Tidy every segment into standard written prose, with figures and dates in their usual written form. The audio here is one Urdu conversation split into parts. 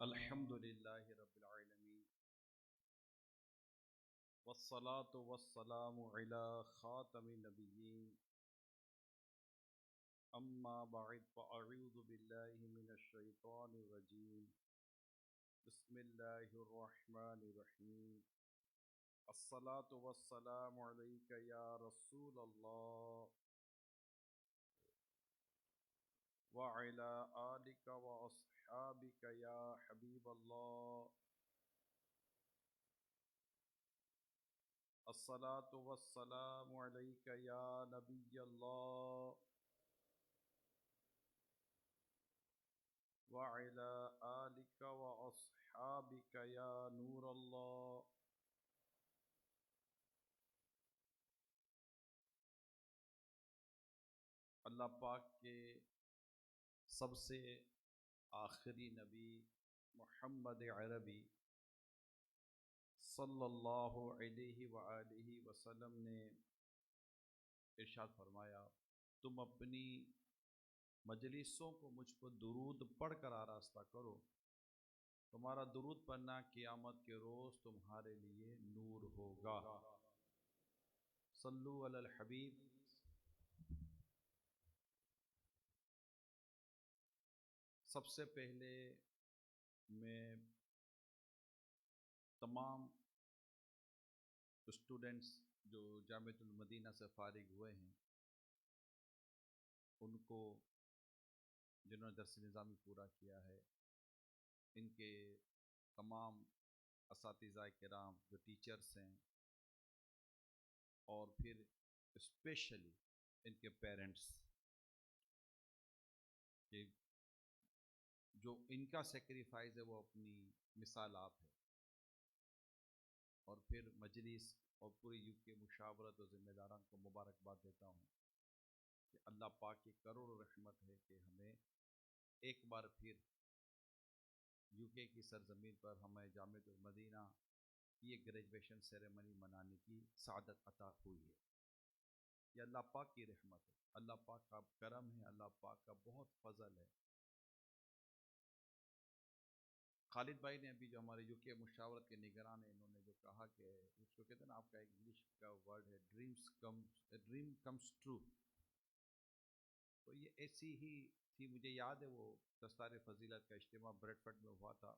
الحمد للہ رب العالمین والصلاة والسلام علی خاتم النبیین اما بعد فاعوذ باللہ من الشیطان الرجیم بسم اللہ الرحمن الرحیم الصلاة والسلام علیک یا رسول اللہ وعلی آلک واصحابک یا حبیب اللہ الصلاة والسلام علیک یا نبی اللہ وعلی آلک واصحابک یا نور اللہ. اللہ پاک کے سب سے آخری نبی محمد عربی صلی اللہ علیہ وآلہ وسلم نے ارشاد فرمایا، تم اپنی مجلسوں کو مجھ پر درود پڑھ کر آراستہ کرو، تمہارا درود پڑھنا قیامت کے روز تمہارے لیے نور ہوگا. صلو علی الحبیب. سب سے پہلے میں تمام اسٹوڈنٹس جو جامعۃ المدینہ سے فارغ ہوئے ہیں ان کو، جنہوں نے درس نظامی پورا کیا ہے، ان کے تمام اساتذہ کرام جو ٹیچرس ہیں، اور پھر اسپیشلی ان کے پیرنٹس، کہ جو ان کا سیکریفائز ہے وہ اپنی مثال آپ ہے، اور پھر مجلس اور پوری یو کے مشاورت و ذمہ داران کو مبارکباد دیتا ہوں کہ اللہ پاک کی کروڑ رحمت ہے کہ ہمیں ایک بار پھر یو کے کی سرزمین پر ہمیں جامعۃ المدینہ کی ایک گریجویشن سیریمنی منانے کی سعادت عطا ہوئی ہے. یہ اللہ پاک کی رحمت ہے، اللہ پاک کا کرم ہے، اللہ پاک کا بہت فضل ہے. خالد بھائی نے ابھی جو ہمارے یو کے مشاورت کے نگران ہیں، انہوں نے جو کہا کہ اس کو کہتے ہیں نا، آپ کا ایک انگلش کا ورڈ ہے ڈریم کمز ٹرو، تو یہ ایسی ہی تھی. مجھے یاد ہے وہ دستار فضیلت کا اجتماع بریڈ فورڈ میں ہوا تھا.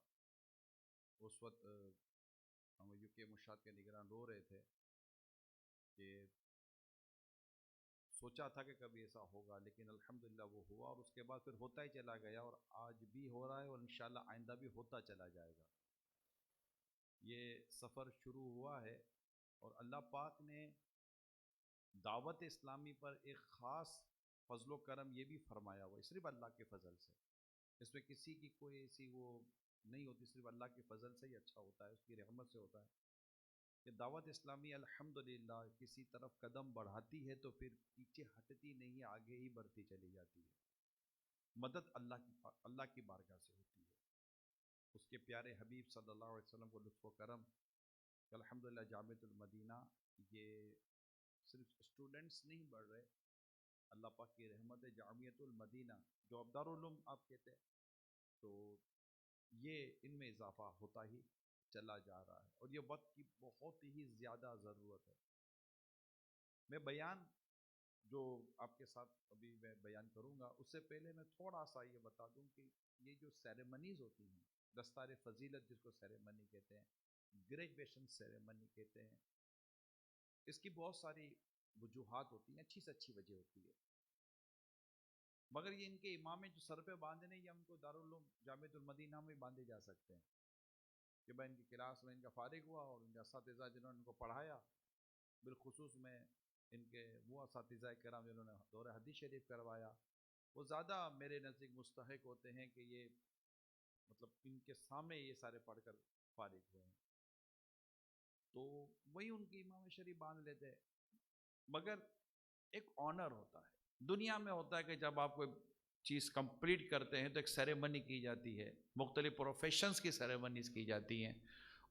اس وقت ہم یو کے مشاورت کے نگران رو رہے تھے کہ سوچا تھا کہ کبھی ایسا ہوگا، لیکن الحمدللہ وہ ہوا، اور اس کے بعد پھر ہوتا ہی چلا گیا، اور آج بھی ہو رہا ہے، اور انشاءاللہ آئندہ بھی ہوتا چلا جائے گا. یہ سفر شروع ہوا ہے، اور اللہ پاک نے دعوت اسلامی پر ایک خاص فضل و کرم یہ بھی فرمایا ہوا ہے، صرف اللہ کے فضل سے. اس میں کسی کی کوئی ایسی وہ نہیں ہوتی، صرف اللہ کے فضل سے ہی اچھا ہوتا ہے، اس کی رحمت سے ہوتا ہے. کہ دعوت اسلامی الحمدللہ کسی طرف قدم بڑھاتی ہے تو پھر پیچھے ہٹتی نہیں، آگے ہی بڑھتی چلی جاتی ہے. مدد اللہ کی بارگاہ سے ہوتی ہے، اس کے پیارے حبیب صلی اللہ علیہ وسلم کو لطف و کرم کہ الحمدللہ جامعۃ المدینہ یہ صرف اسٹوڈنٹس نہیں بڑھ رہے، اللہ پاک کی رحمت ہے. جامعۃ المدینہ جو اب دارالعلوم آپ کہتے ہیں، تو یہ ان میں اضافہ ہوتا ہی چلا جا رہا ہے، اور یہ وقت کی بہت ہی زیادہ ضرورت ہے. میں بیان جو آپ کے ساتھ ابھی میں بیان کروں گا، اس سے پہلے میں تھوڑا سا یہ بتا دوں کہ یہ جو سیریمنیز ہوتی ہیں، دستار فضیلت جس کو سیریمنی کہتے ہیں، گریجویشن سیریمنی کہتے ہیں، اس کی بہت ساری وجوہات ہوتی ہیں، اچھی سے اچھی وجہ ہوتی ہے. مگر یہ ان کے امام جو سر پہ باندھنے، یہ ہم کو دارالعلوم جامعۃ المدینہ میں باندھے جا سکتے ہیں کہ میں ان کی کلاس میں ان کا فارغ ہوا، اور ان کے اساتذہ جنہوں نے ان کو پڑھایا، بالخصوص میں ان کے وہ اساتذہ کرام جنہوں نے دورہ حدیث شریف کروایا، وہ زیادہ میرے نزدیک مستحق ہوتے ہیں کہ یہ مطلب ان کے سامنے یہ سارے پڑھ کر فارغ ہوئے ہیں، تو وہی ان کی امام شریف باندھ لیتے ہیں. مگر ایک آنر ہوتا ہے، دنیا میں ہوتا ہے کہ جب آپ کوئی چیز کمپلیٹ کرتے ہیں تو ایک سیریمنی کی جاتی ہے، مختلف پروفیشنز کی سیریمنیز کی جاتی ہیں،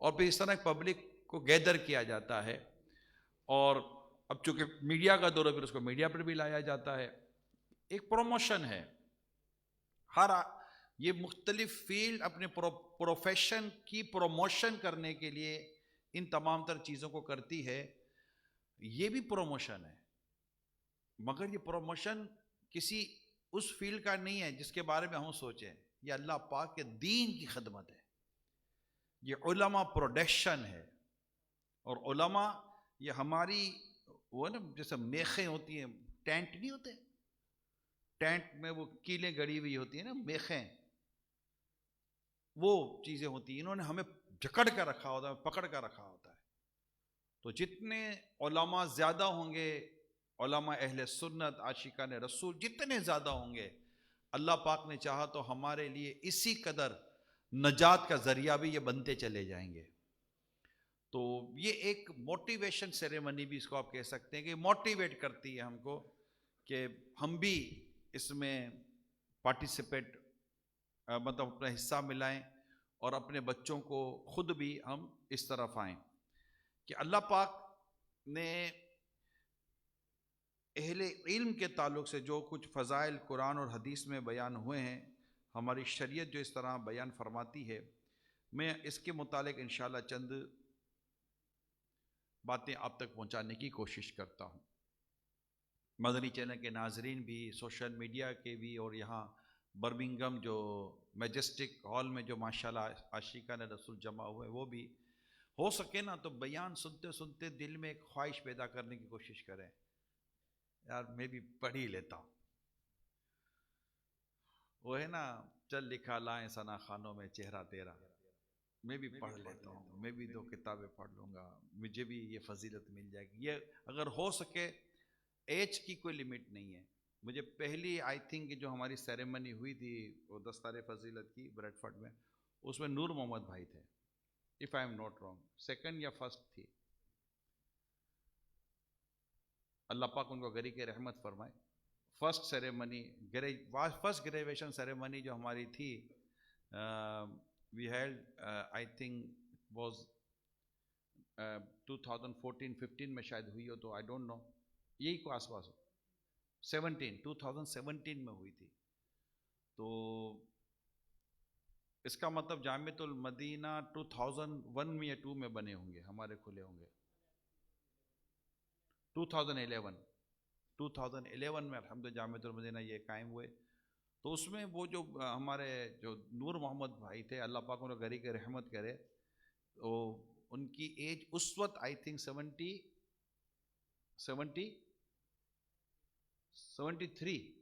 اور پھر اس طرح پبلک کو گیدر کیا جاتا ہے. اور اب چونکہ میڈیا کا دور ہے، پھر اس کو میڈیا پر بھی لایا جاتا ہے، ایک پروموشن ہے. ہر یہ مختلف فیلڈ اپنے پروفیشن کی پروموشن کرنے کے لیے ان تمام تر چیزوں کو کرتی ہے. یہ بھی پروموشن ہے، مگر یہ پروموشن کسی اس فیلڈ کا نہیں ہے جس کے بارے میں ہم سوچیں. یہ اللہ پاک کے دین کی خدمت ہے، یہ علماء پروڈکشن ہے. اور علماء یہ ہماری وہ نا جیسے میخیں ہوتی ہیں، ٹینٹ نہیں ہوتے، ٹینٹ میں وہ کیلیں گڑی ہوئی ہوتی ہیں نا، میخیں، وہ چیزیں ہوتی ہیں. انہوں نے ہمیں جکڑ کر رکھا ہوتا ہے، پکڑ کر رکھا ہوتا ہے. تو جتنے علماء زیادہ ہوں گے، علماء اہل سنت عاشقان رسول جتنے زیادہ ہوں گے، اللہ پاک نے چاہا تو ہمارے لیے اسی قدر نجات کا ذریعہ بھی یہ بنتے چلے جائیں گے. تو یہ ایک موٹیویشن سیریمنی بھی اس کو آپ کہہ سکتے ہیں کہ موٹیویٹ کرتی ہے ہم کو کہ ہم بھی اس میں پارٹیسپیٹ مطلب اپنا حصہ ملائیں اور اپنے بچوں کو خود بھی ہم اس طرف آئیں. کہ اللہ پاک نے اہل علم کے تعلق سے جو کچھ فضائل قرآن اور حدیث میں بیان ہوئے ہیں، ہماری شریعت جو اس طرح بیان فرماتی ہے، میں اس کے متعلق انشاءاللہ چند باتیں آپ تک پہنچانے کی کوشش کرتا ہوں. مدنی چینل کے ناظرین بھی، سوشل میڈیا کے بھی، اور یہاں برمنگم جو میجسٹک ہال میں جو ماشاءاللہ عاشقان رسول جمع ہوئے، وہ بھی ہو سکے نا تو بیان سنتے سنتے دل میں ایک خواہش پیدا کرنے کی کوشش کریں، یار میں بھی پڑھ ہی لیتا ہوں. وہ ہے نا، چل لکھا لائیں ثنا خانوں میں چہرہ تیرا، میں بھی پڑھ لیتا ہوں، میں بھی 2 کتابیں پڑھ لوں گا، مجھے بھی یہ فضیلت مل جائے گی. یہ اگر ہو سکے، ایج کی کوئی لمٹ نہیں ہے. مجھے پہلی آئی تھنک جو ہماری سیریمنی ہوئی تھی وہ دستار فضیلت کی بریڈ فورڈ میں، اس میں نور محمد بھائی تھے، if I am not wrong، second یا فرسٹ تھی. اللہ پاک ان کو گری کے رحمت فرمائے. First ceremony, first graduation ceremony جو ہماری تھی، وی ہیلڈ آئی تھنک واز 2014-15 میں شاید ہوئی ہو، تو آئی ڈونٹ نو، یہی کو آس پاس 2017 میں ہوئی تھی. تو اس کا مطلب جامعۃ المدینہ 2001 میں یا 2 میں بنے ہوں گے، ہمارے کھلے ہوں گے 2011 میں الحمدللہ جامعۃ المدینہ یہ قائم ہوئے. تو اس میں وہ جو ہمارے جو نور محمد بھائی تھے، اللہ پاک انہیں گھری کے رحمت کرے، تو ان کی ایج اس وقت آئی تھنک 73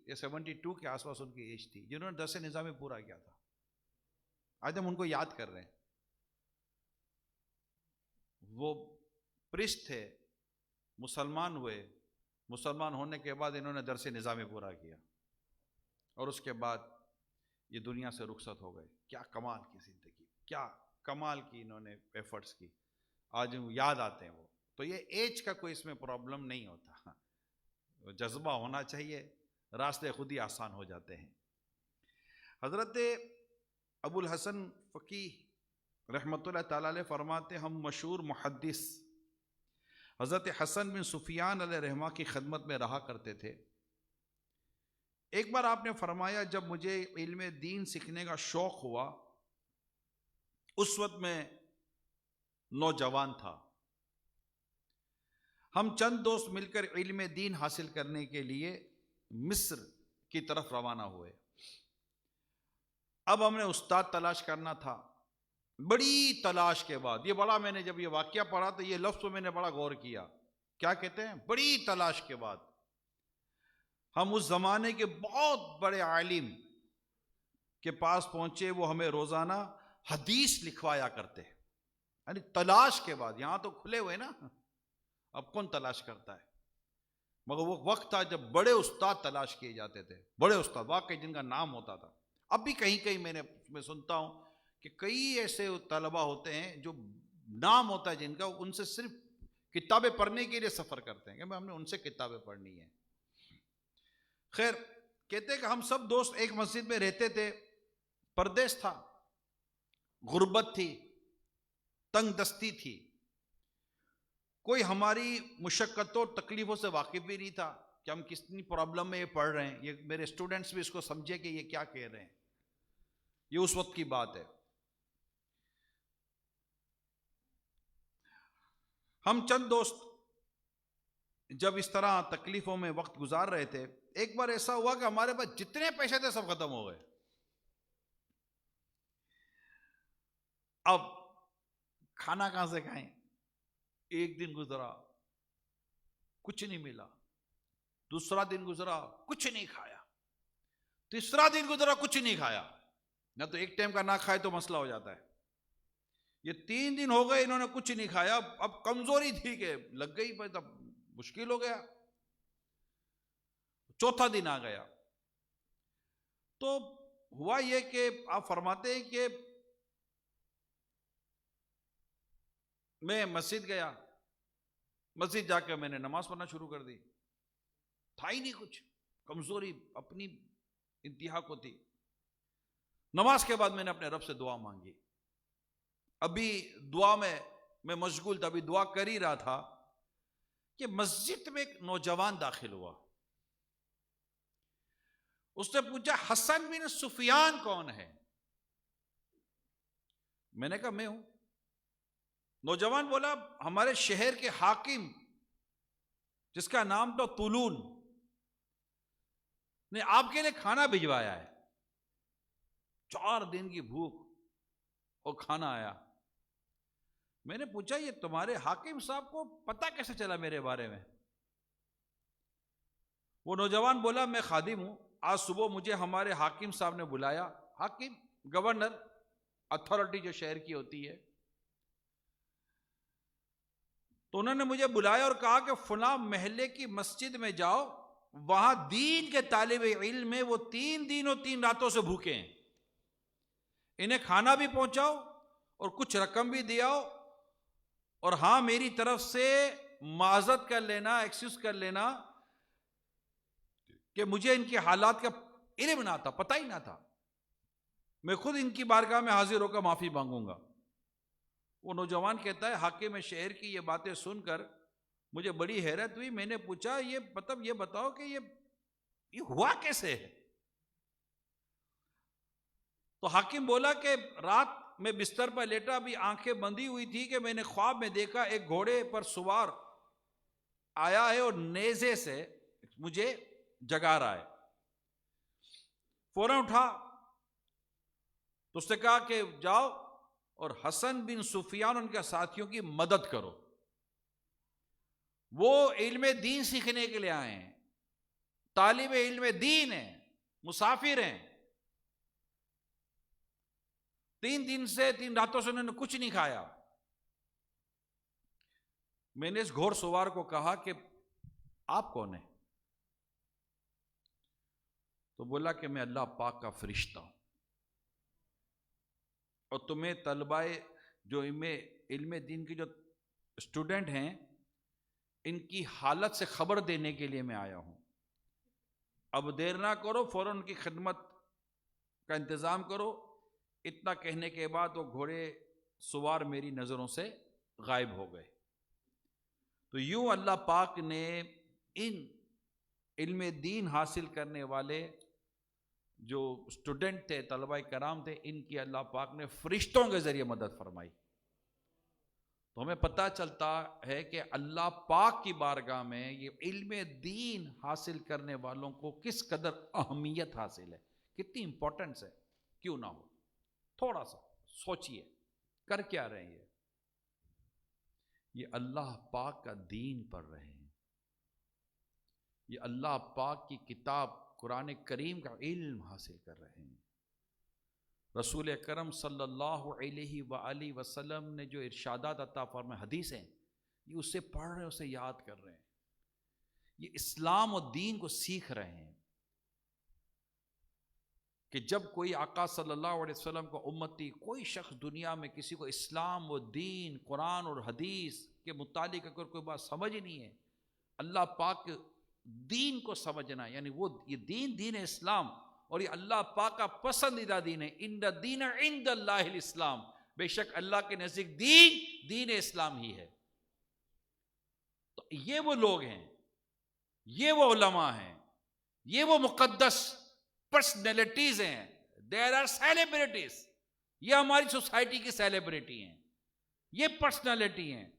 یا 72 کے آس پاس ان کی ایج تھی، جنہوں نے درس نظامی پورا کیا تھا. آج ہم ان کو یاد کر رہے ہیں. وہ پرسٹ تھے، مسلمان ہوئے، مسلمان ہونے کے بعد انہوں نے درس نظامی پورا کیا، اور اس کے بعد یہ دنیا سے رخصت ہو گئے. کیا کمال کی زندگی، کیا کمال کی انہوں نے ایفرٹس کی، آج یاد آتے ہیں وہ. تو یہ ایج کا کوئی اس میں پرابلم نہیں ہوتا، جذبہ ہونا چاہیے، راستے خود ہی آسان ہو جاتے ہیں. حضرت ابو الحسن فقیہ رحمۃ اللہ تعالیٰ علیہ فرماتے، ہم مشہور محدث حضرت حسن بن سفیان علیہ رحمہ کی خدمت میں رہا کرتے تھے. ایک بار آپ نے فرمایا، جب مجھے علم دین سیکھنے کا شوق ہوا، اس وقت میں نوجوان تھا، ہم چند دوست مل کر علم دین حاصل کرنے کے لیے مصر کی طرف روانہ ہوئے. اب ہم نے استاد تلاش کرنا تھا. بڑی تلاش کے بعد، یہ بڑا، میں نے جب یہ واقعہ پڑھا تو یہ لفظ میں نے بڑا غور کیا، کیا کہتے ہیں، بڑی تلاش کے بعد ہم اس زمانے کے بہت بڑے عالم کے پاس پہنچے. وہ ہمیں روزانہ حدیث لکھوایا کرتے ہیں، یعنی تلاش کے بعد. یہاں تو کھلے ہوئے نا، اب کون تلاش کرتا ہے، مگر وہ وقت تھا جب بڑے استاد تلاش کیے جاتے تھے، بڑے استاد واقعی جن کا نام ہوتا تھا. اب بھی کہیں کہیں میں سنتا ہوں کہ کئی ایسے طلبہ ہوتے ہیں جو نام ہوتا ہے جن کا، ان سے صرف کتابیں پڑھنے کے لیے سفر کرتے ہیں کہ ہم نے ان سے کتابیں پڑھنی ہیں. خیر، کہتے ہیں کہ ہم سب دوست ایک مسجد میں رہتے تھے. پردیس تھا، غربت تھی، تنگ دستی تھی، کوئی ہماری مشقتوں تکلیفوں سے واقف بھی نہیں تھا کہ ہم کتنی پرابلم میں یہ پڑھ رہے ہیں. یہ میرے اسٹوڈنٹس بھی اس کو سمجھے کہ یہ کیا کہہ رہے ہیں. یہ اس وقت کی بات ہے. ہم چند دوست جب اس طرح تکلیفوں میں وقت گزار رہے تھے، ایک بار ایسا ہوا کہ ہمارے پاس جتنے پیسے تھے سب ختم ہو گئے. اب کھانا کہاں سے کھائیں؟ ایک دن گزرا کچھ نہیں ملا، دوسرا دن گزرا کچھ نہیں کھایا، تیسرا دن گزرا کچھ نہیں کھایا. نہ تو ایک ٹائم کا نہ کھائے تو مسئلہ ہو جاتا ہے. یہ 3 دن ہو گئے انہوں نے کچھ نہیں کھایا. اب کمزوری تھی کہ لگ گئی، تب مشکل ہو گیا. چوتھا دن آ گیا تو ہوا یہ کہ آپ فرماتے ہیں کہ میں مسجد گیا، مسجد جا کے میں نے نماز پڑھنا شروع کر دی. تھا ہی نہیں کچھ، کمزوری اپنی انتہا کو تھی. نماز کے بعد میں نے اپنے رب سے دعا مانگی. ابھی دعا میں مشغول تھا، ابھی دعا کر ہی رہا تھا کہ مسجد میں ایک نوجوان داخل ہوا. اس نے پوچھا حسن بن سفیان کون ہے؟ میں نے کہا میں ہوں. نوجوان بولا ہمارے شہر کے حاکم جس کا نام تو طولون نے آپ کے لیے کھانا بھجوایا ہے. 4 دن کی بھوک اور کھانا آیا. میں نے پوچھا یہ تمہارے حاکم صاحب کو پتہ کیسے چلا میرے بارے میں؟ وہ نوجوان بولا میں خادم ہوں، آج صبح مجھے ہمارے حاکم صاحب نے بلایا. حاکم گورنر، اتھارٹی جو شہر کی ہوتی ہے، تو انہوں نے مجھے بلایا اور کہا کہ فلاں محلے کی مسجد میں جاؤ، وہاں دین کے طالب علم میں وہ 3 دن اور 3 راتوں سے بھوکے ہیں، انہیں کھانا بھی پہنچاؤ اور کچھ رقم بھی دیاؤ، اور ہاں میری طرف سے معذرت کر لینا، ایکسکیوز کر لینا کہ مجھے ان کے حالات کا علم نہ تھا، پتہ ہی نہ تھا، میں خود ان کی بارگاہ میں حاضر ہو کر معافی مانگوں گا. وہ نوجوان کہتا ہے حاکم شہر کی یہ باتیں سن کر مجھے بڑی حیرت ہوئی. میں نے پوچھا یہ مطلب یہ بتاؤ کہ یہ ہوا کیسے ہے؟ تو حاکم بولا کہ رات میں بستر پر لیٹا، ابھی آنکھیں بندی ہوئی تھی کہ میں نے خواب میں دیکھا ایک گھوڑے پر سوار آیا ہے اور نیزے سے مجھے جگا رہا ہے. فوراً اٹھا تو اس نے کہا کہ جاؤ اور حسن بن سفیان ان کے ساتھیوں کی مدد کرو، وہ علم دین سیکھنے کے لیے آئے ہیں، طالب علم دین ہیں، مسافر ہیں. 3 دن سے 3 راتوں سے انہوں نے کچھ نہیں کھایا. میں نے اس گھوڑ سوار کو کہا کہ آپ کون ہیں؟ تو بولا کہ میں اللہ پاک کا فرشتہ ہوں، اور تمہیں طلبائے جو علم دین کی جو اسٹوڈنٹ ہیں ان کی حالت سے خبر دینے کے لیے میں آیا ہوں. اب دیر نہ کرو، فوراً ان کی خدمت کا انتظام کرو. اتنا کہنے کے بعد وہ گھوڑے سوار میری نظروں سے غائب ہو گئے. تو یوں اللہ پاک نے ان علم دین حاصل کرنے والے جو اسٹوڈنٹ تھے، طلبہ کرام تھے، ان کی اللہ پاک نے فرشتوں کے ذریعے مدد فرمائی. تو ہمیں پتہ چلتا ہے کہ اللہ پاک کی بارگاہ میں یہ علم دین حاصل کرنے والوں کو کس قدر اہمیت حاصل ہے، کتنی امپورٹنس ہے. کیوں نہ ہو، تھوڑا سا سوچئے کر کیا رہے ہیں. یہ اللہ پاک کا دین پڑھ رہے ہیں، یہ اللہ پاک کی کتاب قرآن کریم کا علم حاصل کر رہے ہیں. رسول اکرم صلی اللہ علیہ وآلہ وسلم نے جو ارشادات عطا فرمائے، حدیثیں، یہ اسے پڑھ رہے ہیں، اسے یاد کر رہے ہیں، یہ اسلام و دین کو سیکھ رہے ہیں. کہ جب کوئی آقا صلی اللہ علیہ وسلم کو امتی، کوئی شخص دنیا میں کسی کو اسلام و دین، قرآن اور حدیث کے متعلق اگر کوئی بات سمجھ نہیں ہے، اللہ پاک دین کو سمجھنا، یعنی وہ یہ دین اسلام، اور یہ اللہ پاک کا پسندیدہ دین ہے. ان الدین عند اللہ الاسلام، بے شک اللہ کے نزدیک دین اسلام ہی ہے. تو یہ وہ لوگ ہیں، یہ وہ علماء ہیں، یہ وہ مقدس پرسنالٹیز ہیں، دیر آر سیلیبریٹیز. یہ ہماری سوسائٹی کی سیلیبریٹی ہیں, یہ پرسنالٹی ہیں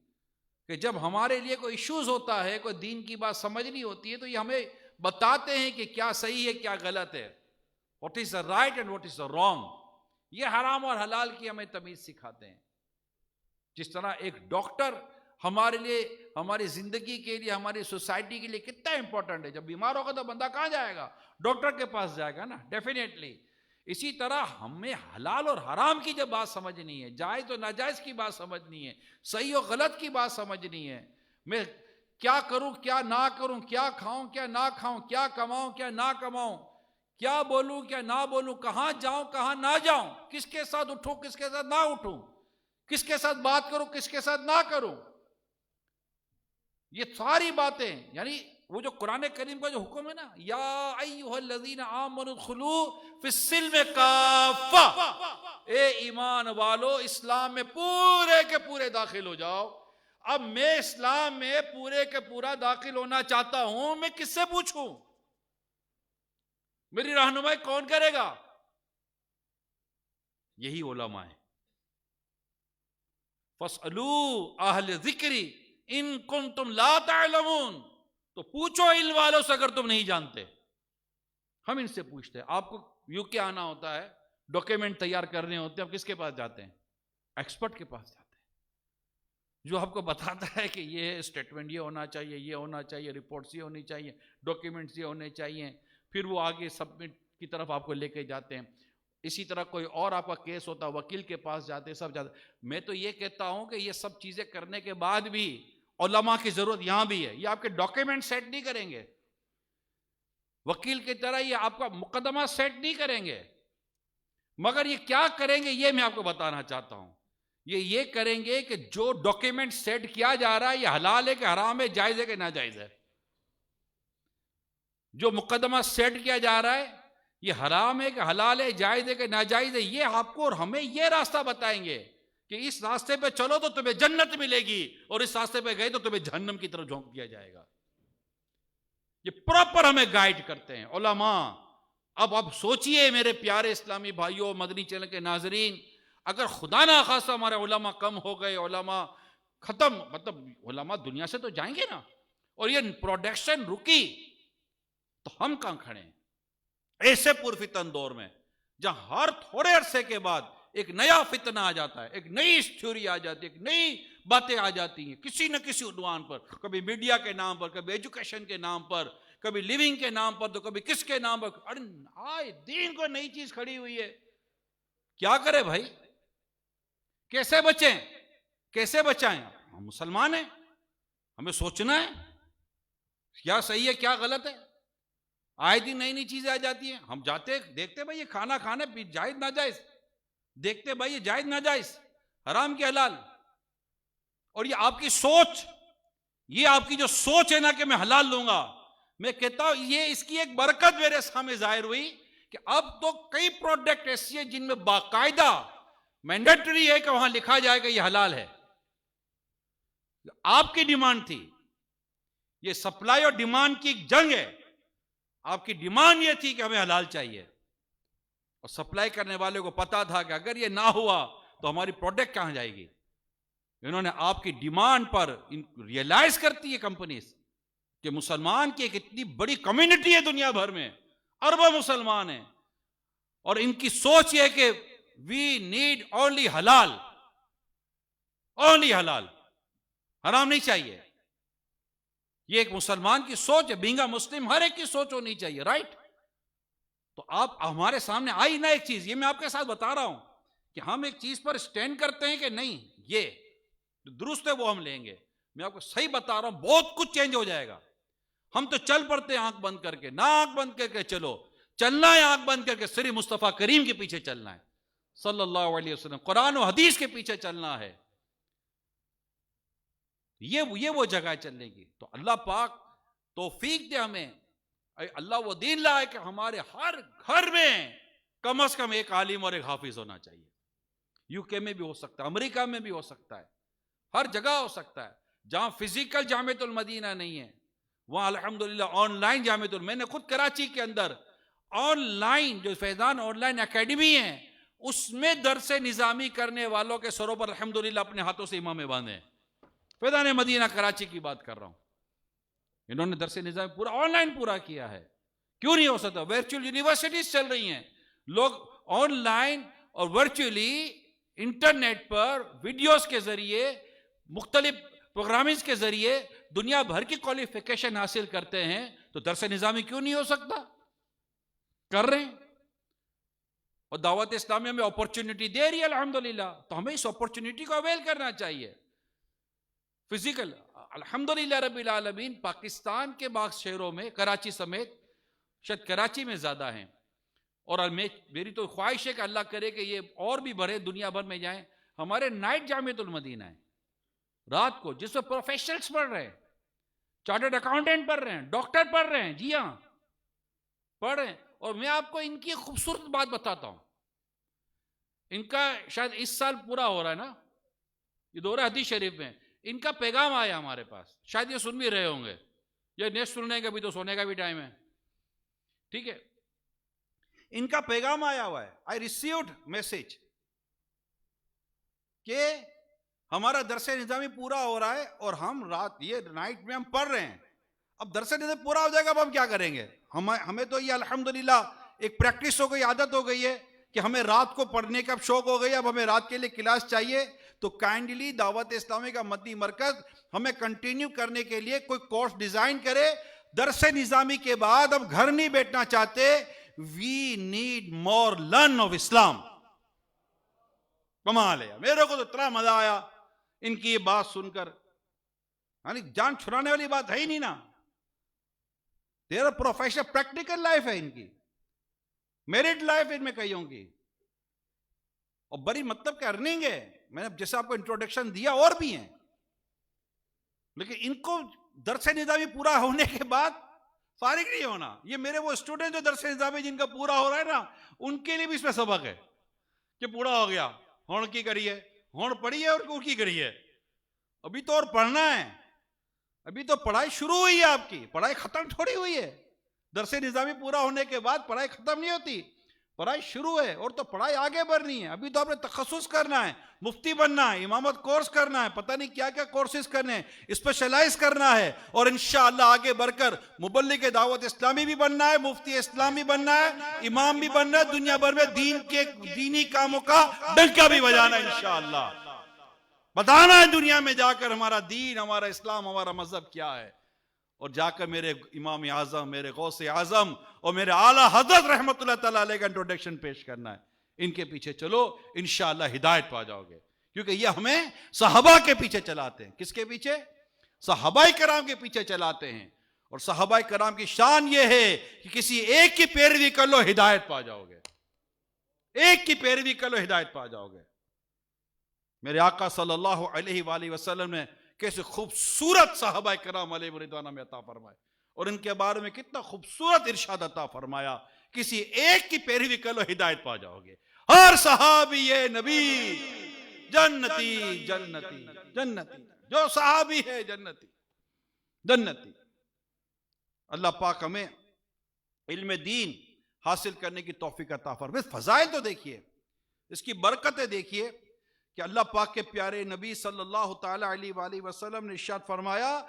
کہ جب ہمارے لیے کوئی ایشوز ہوتا ہے, کوئی دین کی بات سمجھنی ہوتی ہے, تو یہ ہمیں بتاتے ہیں کہ کیا صحیح ہے کیا غلط ہے, what is the right and what is the wrong. یہ حرام اور حلال کی ہمیں تمیز سکھاتے ہیں. جس طرح ایک ڈاکٹر ہمارے لیے, ہماری زندگی کے لیے, ہماری سوسائٹی کے لیے کتنا امپورٹنٹ ہے. جب بیمار ہوگا تو بندہ کہاں جائے گا؟ ڈاکٹر کے پاس جائے گا نا, ڈیفینیٹلی. اسی طرح ہمیں حلال اور حرام کی جب بات سمجھنی ہے, جائز اور ناجائز کی بات سمجھنی ہے, صحیح و غلط کی بات سمجھنی ہے, میں کیا کروں کیا نہ کروں, کیا کھاؤں کیا نہ کھاؤں, کیا کماؤں کیا نہ کماؤں, کیا بولوں کیا نہ بولوں, کہاں جاؤں کہاں نہ جاؤں, کس کے ساتھ اٹھوں کس کے ساتھ نہ اٹھوں, کس کے ساتھ بات کروں کس کے ساتھ نہ کروں. یہ ساری باتیں, یعنی وہ جو قرآن کریم کا جو حکم ہے نا, یا ایھا الذین آمنوا ادخلوا فی السلم کافہ, اے ایمان والو اسلام میں پورے کے پورے داخل ہو جاؤ. اب میں اسلام میں پورے کے پورا داخل ہونا چاہتا ہوں, میں کس سے پوچھوں؟ میری رہنمائی کون کرے گا؟ یہی علماء ہیں. فاسألوا اہل ذکر ان کنتم لا تعلمون, تو پوچھو علم والوں سے اگر تم نہیں جانتے. ہم ان سے پوچھتے ہیں. آپ کو یو کے آنا ہوتا ہے, ڈاکیومنٹ تیار کرنے ہوتے ہیں, آپ کس کے پاس جاتے ہیں؟ ایکسپرٹ کے پاس جاتے ہیں, جو آپ کو بتاتا ہے کہ یہ اسٹیٹمنٹ یہ ہونا چاہیے, یہ ہونا چاہیے, رپورٹس یہ ہونی چاہیے, ڈاکیومنٹس یہ ہونے چاہیے. پھر وہ آگے سبمٹ کی طرف آپ کو لے کے جاتے ہیں. اسی طرح کوئی اور آپ کا کیس ہوتا ہے, وکیل کے پاس جاتے ہیں, سب جاتے ہیں. میں تو یہ کہتا ہوں کہ یہ سب چیزیں کرنے کے بعد بھی علماء کی ضرورت یہاں بھی ہے. یہ آپ کے ڈاکیومنٹ سیٹ نہیں کریں گے, وکیل کی طرح یہ آپ کا مقدمہ سیٹ نہیں کریں گے, مگر یہ کیا کریں گے یہ میں آپ کو بتانا چاہتا ہوں. یہ کریں گے کہ جو ڈاکیومنٹ سیٹ کیا جا رہا ہے یہ حلال ہے کہ حرام ہے, جائز ہے کہ ناجائز ہے. جو مقدمہ سیٹ کیا جا رہا ہے یہ حرام ہے کہ حلال ہے, جائز ہے کہ ناجائز ہے, یہ آپ کو اور ہمیں یہ راستہ بتائیں گے کہ اس راستے پہ چلو تو تمہیں جنت ملے گی, اور اس راستے پہ گئے تو تمہیں جہنم کی طرف جھونک دیا جائے گا. یہ پراپر ہمیں گائیڈ کرتے ہیں علماء. اب سوچئے میرے پیارے اسلامی بھائیوں, مدنی چینل کے ناظرین, اگر خدا نہ خواستہ ہمارے علماء کم ہو گئے, علماء ختم, مطلب علماء دنیا سے تو جائیں گے نا, اور یہ پروڈکشن رکی, تو ہم کہاں کھڑے ہیں ایسے پرفتن دور میں جہاں ہر تھوڑے عرصے کے بعد ایک نیا فتنہ آ جاتا ہے, ایک نئی تھیوری آ جاتی ہے, ایک نئی باتیں آ جاتی ہیں کسی نہ کسی عنوان پر, کبھی میڈیا کے نام پر, کبھی ایجوکیشن کے نام پر, کبھی لیونگ کے نام پر, تو کبھی کس کے نام پر. آئے دین کو نئی چیز کھڑی ہوئی ہے. کیا کرے بھائی, کیسے بچیں, کیسے بچائیں؟ ہم مسلمان ہیں, ہمیں سوچنا ہے کیا صحیح ہے کیا غلط ہے. آئے دن نئی نئی چیزیں آ جاتی ہیں, ہم جاتے دیکھتے بھائی یہ کھانا کھانے جائز ناجائز, دیکھتے بھائی یہ جائز ناجائز, حرام کی حلال. اور یہ آپ کی سوچ, یہ آپ کی جو سوچ ہے نا کہ میں حلال لوں گا, میں کہتا ہوں یہ اس کی ایک برکت میرے سامنے ظاہر ہوئی کہ اب تو کئی پروڈکٹ ایسی ہیں جن میں باقاعدہ مینڈیٹری ہے کہ وہاں لکھا جائے کہ یہ حلال ہے. آپ کی ڈیمانڈ تھی, یہ سپلائی اور ڈیمانڈ کی ایک جنگ ہے. آپ کی ڈیمانڈ یہ تھی کہ ہمیں حلال چاہیے, اور سپلائی کرنے والے کو پتا تھا کہ اگر یہ نہ ہوا تو ہماری پروڈکٹ کہاں جائے گی. انہوں نے آپ کی ڈیمانڈ پر ریئلائز کرتی ہے کمپنیز کہ مسلمان کی ایک اتنی بڑی کمیونٹی ہے دنیا بھر میں, اربوں مسلمان ہیں, اور ان کی سوچ یہ ہے کہ وی نیڈ اونلی حلال, اونلی حلال, حرام نہیں چاہیے. یہ ایک مسلمان کی سوچ ہے, بینگا مسلم ہر ایک کی سوچ ہونی چاہیے, رائٹ. تو آپ ہمارے سامنے آئی نا ایک چیز, یہ میں آپ کے ساتھ بتا رہا ہوں کہ ہم ایک چیز پر سٹینڈ کرتے ہیں کہ نہیں یہ درست ہے وہ ہم لیں گے. میں آپ کو صحیح بتا رہا ہوں بہت کچھ چینج ہو جائے گا. ہم تو چل پڑتے ہیں آنکھ بند کر کے, نہ آنکھ بند کر کے چلو, چلنا ہے آنکھ بند کر کے صرف مصطفیٰ کریم کے پیچھے چلنا ہے صلی اللہ علیہ وسلم, قرآن و حدیث کے پیچھے چلنا ہے. یہ وہ جگہ چلنے کی. تو اللہ پاک توفیق دے ہمیں, اللہ وہ دین لائے کہ ہمارے ہر گھر میں کم از کم ایک عالم اور ایک حافظ ہونا چاہیے. یو کے میں بھی ہو سکتا ہے, امریکہ میں بھی ہو سکتا ہے, ہر جگہ ہو سکتا ہے. جہاں فزیکل جامعۃ المدینہ نہیں ہے وہاں الحمدللہ آن لائن جامعۃ. میں نے خود کراچی کے اندر آن لائن جو فیضان آن لائن اکیڈمی ہے اس میں درس نظامی کرنے والوں کے سروں پر الحمدللہ اپنے ہاتھوں سے امامے باندھے ہیں. فیضان مدینہ کراچی کی بات کر رہا ہوں, انہوں نے درس نظامی پورا آن لائن پورا کیا ہے. کیوں نہیں ہو سکتا؟ ورچوئل یونیورسٹیز چل رہی ہیں, لوگ آن لائن اور ورچولی انٹرنیٹ پر ویڈیوز کے ذریعے مختلف پروگرامنگز کے ذریعے دنیا بھر کی کوالیفیکیشن حاصل کرتے ہیں. تو درس نظامی کیوں نہیں ہو سکتا؟ کر رہے ہیں, اور دعوت اسلامی ہمیں اپورچونٹی دے رہی ہے الحمدللہ, تو ہمیں اس اپورچونٹی کو اویل کرنا چاہیے. فزیکل الحمدللہ رب العالمین پاکستان کے بعض شہروں میں, کراچی سمیت, شاید کراچی میں زیادہ ہیں, اور میری تو خواہش ہے کہ اللہ کرے کہ یہ اور بھی بڑھے, دنیا بھر میں جائیں. ہمارے نائٹ جامعۃ المدینہ ہے رات کو, جس میں پروفیشنلز پڑھ رہے ہیں, چارٹرڈ اکاؤنٹنٹ پڑھ رہے ہیں, ڈاکٹر پڑھ رہے ہیں, جی ہاں پڑھ رہے ہیں. اور میں آپ کو ان کی خوبصورت بات بتاتا ہوں. ان کا شاید اس سال پورا ہو رہا ہے نا یہ دورہ حدیث شریف میں, ان کا پیغام آیا ہمارے پاس, شاید یہ سن بھی رہے ہوں گے, یہ نیکسٹ سننے کا بھی تو سونے کا بھی ٹائم ہے, ٹھیک ہے. ان کا پیغام آیا ہوا ہے, آئی ریسیوڈ میسج کہ ہمارا درس نظامی پورا ہو رہا ہے اور ہم رات یہ نائٹ میں ہم پڑھ رہے ہیں. اب درس نظامی پورا ہو جائے گا اب ہم کیا کریں گے؟ ہمیں تو یہ الحمدللہ ایک پریکٹس ہو گئی, عادت ہو گئی ہے کہ ہمیں رات کو پڑھنے کا شوق ہو گئی, اب ہمیں رات کے لیے کلاس چاہیے. تو کائنڈلی دعوت اسلامی کا مدنی مرکز ہمیں کنٹینیو کرنے کے لیے کوئی کورس ڈیزائن کرے. درس نظامی کے بعد اب گھر نہیں بیٹھنا چاہتے, we need more learn of Islam. کمال ہے, میرے کو تو اتنا مزہ آیا ان کی یہ بات سن کر, یعنی جان چھڑانے والی بات ہے ہی نہیں نا. تیرا پروفیشنل پریکٹیکل لائف ہے ان کی, میرڈ لائف ان میں کئیوں کی, اور بڑی مطلب کہ ارننگ ہے. میں نے جیسے آپ کو انٹروڈکشن دیا اور بھی ہیں, لیکن ان کو درس نظامی پورا ہونے کے بعد فارغ نہیں ہونا. یہ میرے وہ اسٹوڈنٹ جو درس نظامی جن کا پورا ہو رہا ہے نا, ان کے لیے بھی اس میں سبق ہے کہ پورا ہو گیا, ہون کی کریے, ہون پڑھی ہے اور کی کریے. ابھی تو اور پڑھنا ہے, ابھی تو پڑھائی شروع ہوئی ہے, آپ کی پڑھائی ختم تھوڑی ہوئی ہے. درس نظامی پورا ہونے کے بعد پڑھائی ختم نہیں ہوتی, پڑھائی شروع ہے, اور تو پڑھائی آگے بڑھنی ہے. ابھی تو آپ نے تخصص کرنا ہے, مفتی بننا ہے, امامت کورس کرنا ہے, پتہ نہیں کیا کیا کورسز کرنے ہیں, اسپیشلائز کرنا ہے, اور انشاءاللہ آگے بڑھ کر مبلغ دعوت اسلامی بھی بننا ہے, مفتی اسلامی بننا ہے, امام بھی بننا ہے, دنیا بھر میں دینی کاموں کا ڈنکا بھی بجانا ہے انشاءاللہ. بتانا ہے دنیا میں جا کر ہمارا دین, ہمارا اسلام, ہمارا مذہب کیا ہے. اور جا کر میرے امام اعظم, میرے غوث اعظم اور میرے اعلیٰ حضرت رحمت اللہ تعالیٰ علیہ کا انٹروڈکشن پیش کرنا ہے. ان کے پیچھے چلو, انشاءاللہ ہدایت پا جاؤ گے, کیونکہ یہ ہمیں صحابہ کے پیچھے چلاتے ہیں. کس کے پیچھے؟ صحابہ کرام کے پیچھے چلاتے ہیں. اور صحابہ کرام کی شان یہ ہے کہ کسی ایک کی پیروی کر لو, ہدایت پا جاؤ گے. ایک کی پیروی کر لو, ہدایت پا جاؤ گے. میرے آقا صلی اللہ علیہ وآلہ وسلم نے کیسے خوبصورت صحابہ کرام علیہ رضوان میں عطا فرمائے, اور ان کے بارے میں کتنا خوبصورت ارشاد عطا فرمایا. کسی ایک کی پیروی کر لو, ہدایت پا جاؤ گے. ہر صحابی نبی جنتی جنتی جنتی, جو صحابی ہے جنتی جنتی. اللہ پاک ہمیں علم دین حاصل کرنے کی توفیق عطا فرمائے. فضائل تو دیکھیے, اس کی برکتیں دیکھیے کہ اللہ پاک کے پیارے نبی صلی اللہ تعالی علیہ وآلہ وسلم نے ارشاد فرمایا,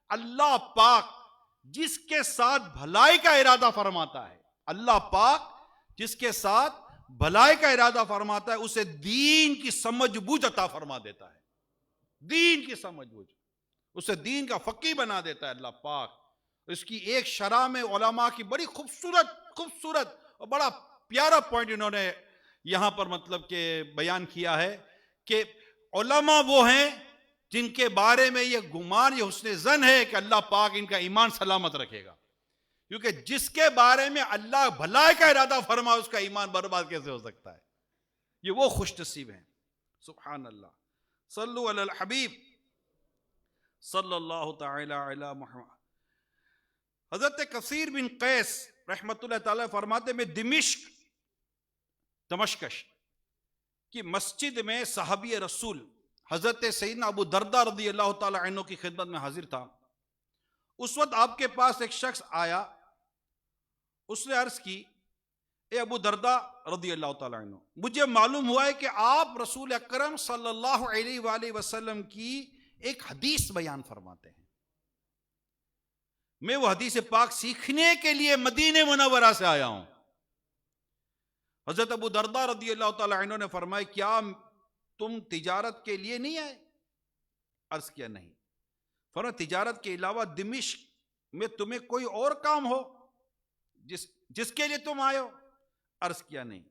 اللہ پاک جس کے ساتھ بھلائی کا ارادہ فرماتا ہے, اللہ پاک جس کے ساتھ بھلائی کا ارادہ فرماتا ہے, اسے دین کی سمجھ بوجھ عطا فرما دیتا ہے. دین کی سمجھ بوجھ, اسے دین کا فقیہ بنا دیتا ہے اللہ پاک. اس کی ایک شرح میں علماء کی بڑی خوبصورت اور بڑا پیارا پوائنٹ انہوں نے یہاں پر مطلب کہ بیان کیا ہے کہ علماء وہ ہیں جن کے بارے میں یہ گمان, یہ حسن ظن ہے کہ اللہ پاک ان کا ایمان سلامت رکھے گا. کیونکہ جس کے بارے میں اللہ بھلائی کا ارادہ فرما, اس کا ایمان برباد کیسے ہو سکتا ہے؟ یہ وہ خوش نصیب ہیں. سبحان اللہ. صلو علی الحبیب صلی اللہ تعالی علی محمد. حضرت کثیر بن قیس رحمت اللہ تعالی فرماتے, میں دمشقش کی مسجد میں صحابی رسول حضرت سیدنا ابو دردہ رضی اللہ تعالی عنہ کی خدمت میں حاضر تھا. اس وقت آپ کے پاس ایک شخص آیا, اس نے عرض کی اے ابو درداء رضی اللہ تعالیٰ عنہ، مجھے معلوم ہوا ہے کہ آپ رسول اکرم صلی اللہ علیہ وآلہ وسلم کی ایک حدیث بیان فرماتے ہیں، میں وہ حدیث پاک سیکھنے کے لیے مدینہ منورہ سے آیا ہوں۔ حضرت ابو درداء رضی اللہ تعالیٰ عنہ نے فرمایا کیا تم تجارت کے لیے نہیں آئے؟ عرض کیا نہیں۔ فرمایا تجارت کے علاوہ دمشق میں تمہیں کوئی اور کام ہو جس کے لیے تم آئے ہو؟ عرض کیا نہیں۔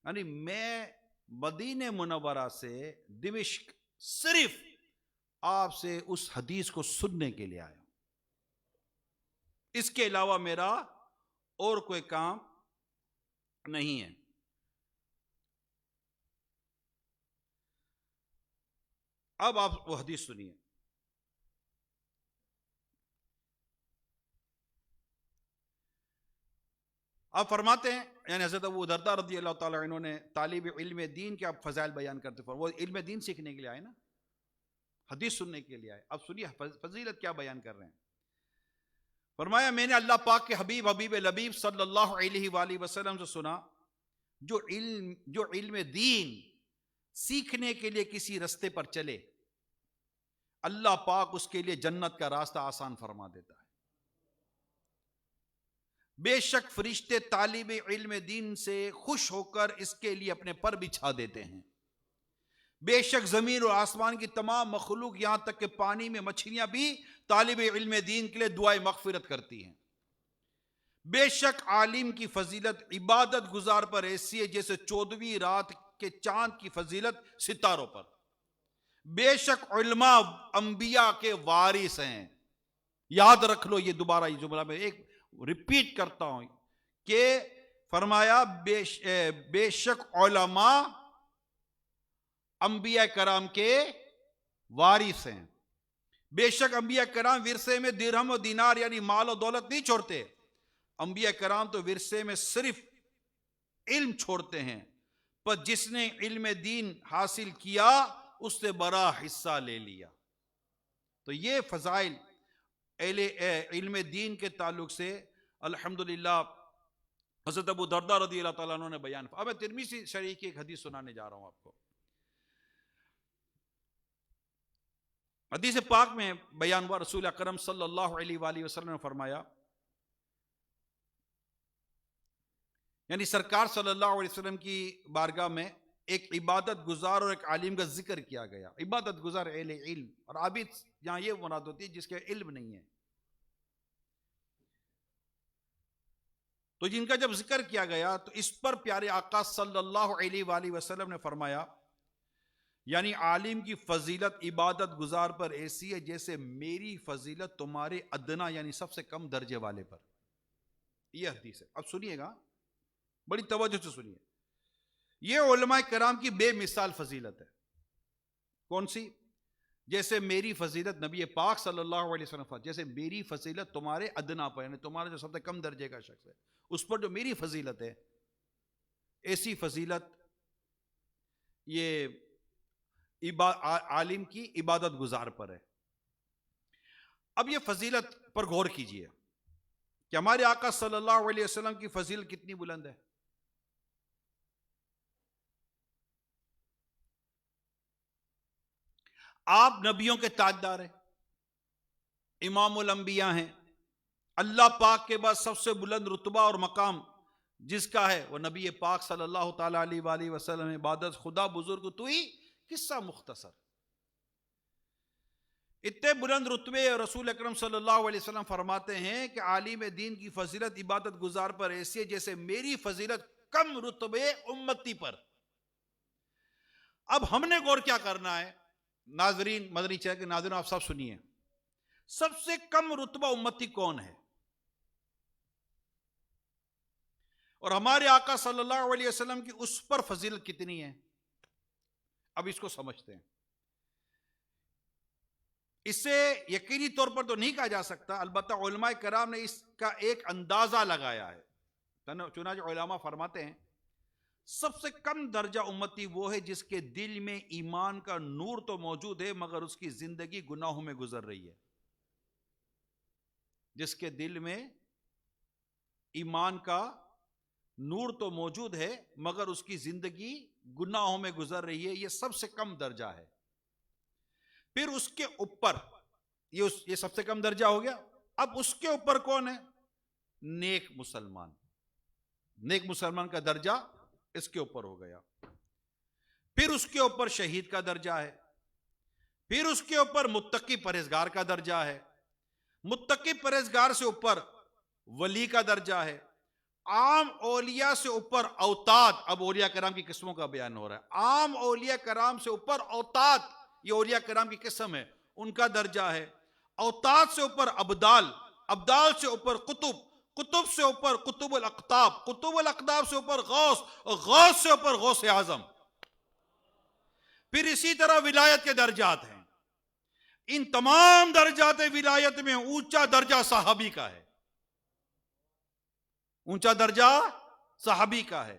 یعنی میں مدینہ منورہ سے دمشق صرف آپ سے اس حدیث کو سننے کے لیے آیا ہوں، اس کے علاوہ میرا اور کوئی کام نہیں ہے۔ اب آپ وہ حدیث سنیے۔ آپ فرماتے ہیں، یعنی حضرت ابو درداء رضی اللہ تعالیٰ عنہ نے طالب علم دین کے آپ فضائل بیان کرتے ہیں، وہ علم دین سیکھنے کے لیے آئے نا، حدیث سننے کے لیے آئے۔ اب سنیے فضیلت کیا بیان کر رہے ہیں۔ فرمایا میں نے اللہ پاک کے حبیب لبیب صلی اللہ علیہ وآلہ وسلم سے سنا، جو علم دین سیکھنے کے لیے کسی رستے پر چلے، اللہ پاک اس کے لیے جنت کا راستہ آسان فرما دیتا ہے۔ بے شک فرشتے طالب علم دین سے خوش ہو کر اس کے لیے اپنے پر بچھا دیتے ہیں۔ بے شک زمین اور آسمان کی تمام مخلوق، یہاں تک کہ پانی میں مچھلیاں بھی طالب علم دین کے لیے دعائیں مغفرت کرتی ہیں۔ بے شک عالم کی فضیلت عبادت گزار پر ایسی ہے جیسے 14ویں رات کے چاند کی فضیلت ستاروں پر۔ بے شک علماء انبیاء کے وارث ہیں۔ یاد رکھ لو یہ دوبارہ یہ جملہ میں ایک ریپیٹ کرتا ہوں کہ فرمایا بے شک علماء انبیاء کرام کے وارث ہیں۔ بے شک انبیاء کرام ورثے میں درہم و دینار یعنی مال و دولت نہیں چھوڑتے، انبیاء کرام تو ورثے میں صرف علم چھوڑتے ہیں، پر جس نے علم دین حاصل کیا اس سے بڑا حصہ لے لیا۔ تو یہ فضائل علم دین کے تعلق سے الحمدللہ حضرت ابو درداء رضی اللہ تعالیٰ عنہ نے بیان۔ اب میں ترمذی شریف کی ایک حدیث سنانے جا رہا ہوں آپ کو۔ حدیث پاک میں بیان ہوا، رسول اکرم صلی اللہ علیہ وآلہ وسلم نے فرمایا، یعنی سرکار صلی اللہ علیہ وسلم کی بارگاہ میں ایک عبادت گزار اور ایک عالم کا ذکر کیا گیا۔ عبادت گزار اہل علم، اور عابد یہاں یہ مراد ہوتی ہے جس کے علم نہیں ہے۔ تو جن کا جب ذکر کیا گیا تو اس پر پیارے آقا صلی اللہ علیہ وآلہ وسلم نے فرمایا، یعنی عالم کی فضیلت عبادت گزار پر ایسی ہے جیسے میری فضیلت تمہارے ادنا یعنی سب سے کم درجے والے پر۔ یہ حدیث ہے۔ اب سنیے گا، بڑی توجہ سے سنیے۔ یہ علماء کرام کی بے مثال فضیلت ہے۔ کون سی؟ جیسے میری فضیلت، نبی پاک صلی اللہ علیہ وسلم جیسے میری فضیلت تمہارے ادنا پر، یعنی تمہارا جو سب سے کم درجے کا شخص ہے اس پر جو میری فضیلت ہے، ایسی فضیلت یہ عالم کی عبادت گزار پر ہے۔ اب یہ فضیلت پر غور کیجئے کہ ہمارے آقا صلی اللہ علیہ وسلم کی فضیلت کتنی بلند ہے۔ آپ نبیوں کے تاجدار ہیں، امام الانبیاء ہیں، اللہ پاک کے بعد سب سے بلند رتبہ اور مقام جس کا ہے وہ نبی پاک صلی اللہ تعالی علیہ وآلہ وسلم۔ عبادت خدا بزرگ تو ہی قصہ مختصر، اتنے بلند رتبے رسول اکرم صلی اللہ علیہ وسلم فرماتے ہیں کہ عالم دین کی فضیلت عبادت گزار پر ایسی ہے جیسے میری فضیلت کم رتبے امتی پر۔ اب ہم نے غور کیا کرنا ہے، ناظرین مدنی چینل کے ناظرین آپ سب سنیے، سب سے کم رتبہ امتی کون ہے؟ اور ہمارے آقا صلی اللہ علیہ وسلم کی اس پر فضیلت کتنی ہے؟ اب اس کو سمجھتے ہیں۔ اس سے یقینی طور پر تو نہیں کہا جا سکتا، البتہ علماء کرام نے اس کا ایک اندازہ لگایا ہے۔ چنانچہ علماء فرماتے ہیں سب سے کم درجہ امتی وہ ہے جس کے دل میں ایمان کا نور تو موجود ہے مگر اس کی زندگی گناہوں میں گزر رہی ہے۔ جس کے دل میں ایمان کا نور تو موجود ہے مگر اس کی زندگی گناہوں میں گزر رہی ہے، یہ سب سے کم درجہ ہے۔ پھر اس کے اوپر یہ سب سے کم درجہ ہو گیا، اب اس کے اوپر کون ہے؟ نیک مسلمان۔ نیک مسلمان کا درجہ اس کے اوپر ہو گیا۔ پھر اس کے اوپر شہید کا درجہ ہے، پھر اس کے اوپر متقی پرہیزگار کا درجہ ہے، متقی پرہیزگار سے اوپر ولی کا درجہ ہے، عام اولیاء سے اوپر اوتاد۔ اب اولیاء کرام کی قسموں کا بیان ہو رہا ہے۔ عام اولیاء کرام سے اوپر اوتاد، یہ اولیاء کرام کی قسم ہے، ان کا درجہ ہے۔ اوتاد سے اوپر ابدال، ابدال سے اوپر قطب، قطب سے اوپر قطب الاقطاب، قطب الاقطاب سے اوپر غوث، اور غوث سے اوپر غوث اعظم۔ پھر اسی طرح ولایت کے درجات ہیں۔ ان تمام درجات ولایت میں اونچا درجہ صحابی کا ہے، اونچا درجہ صحابی کا ہے۔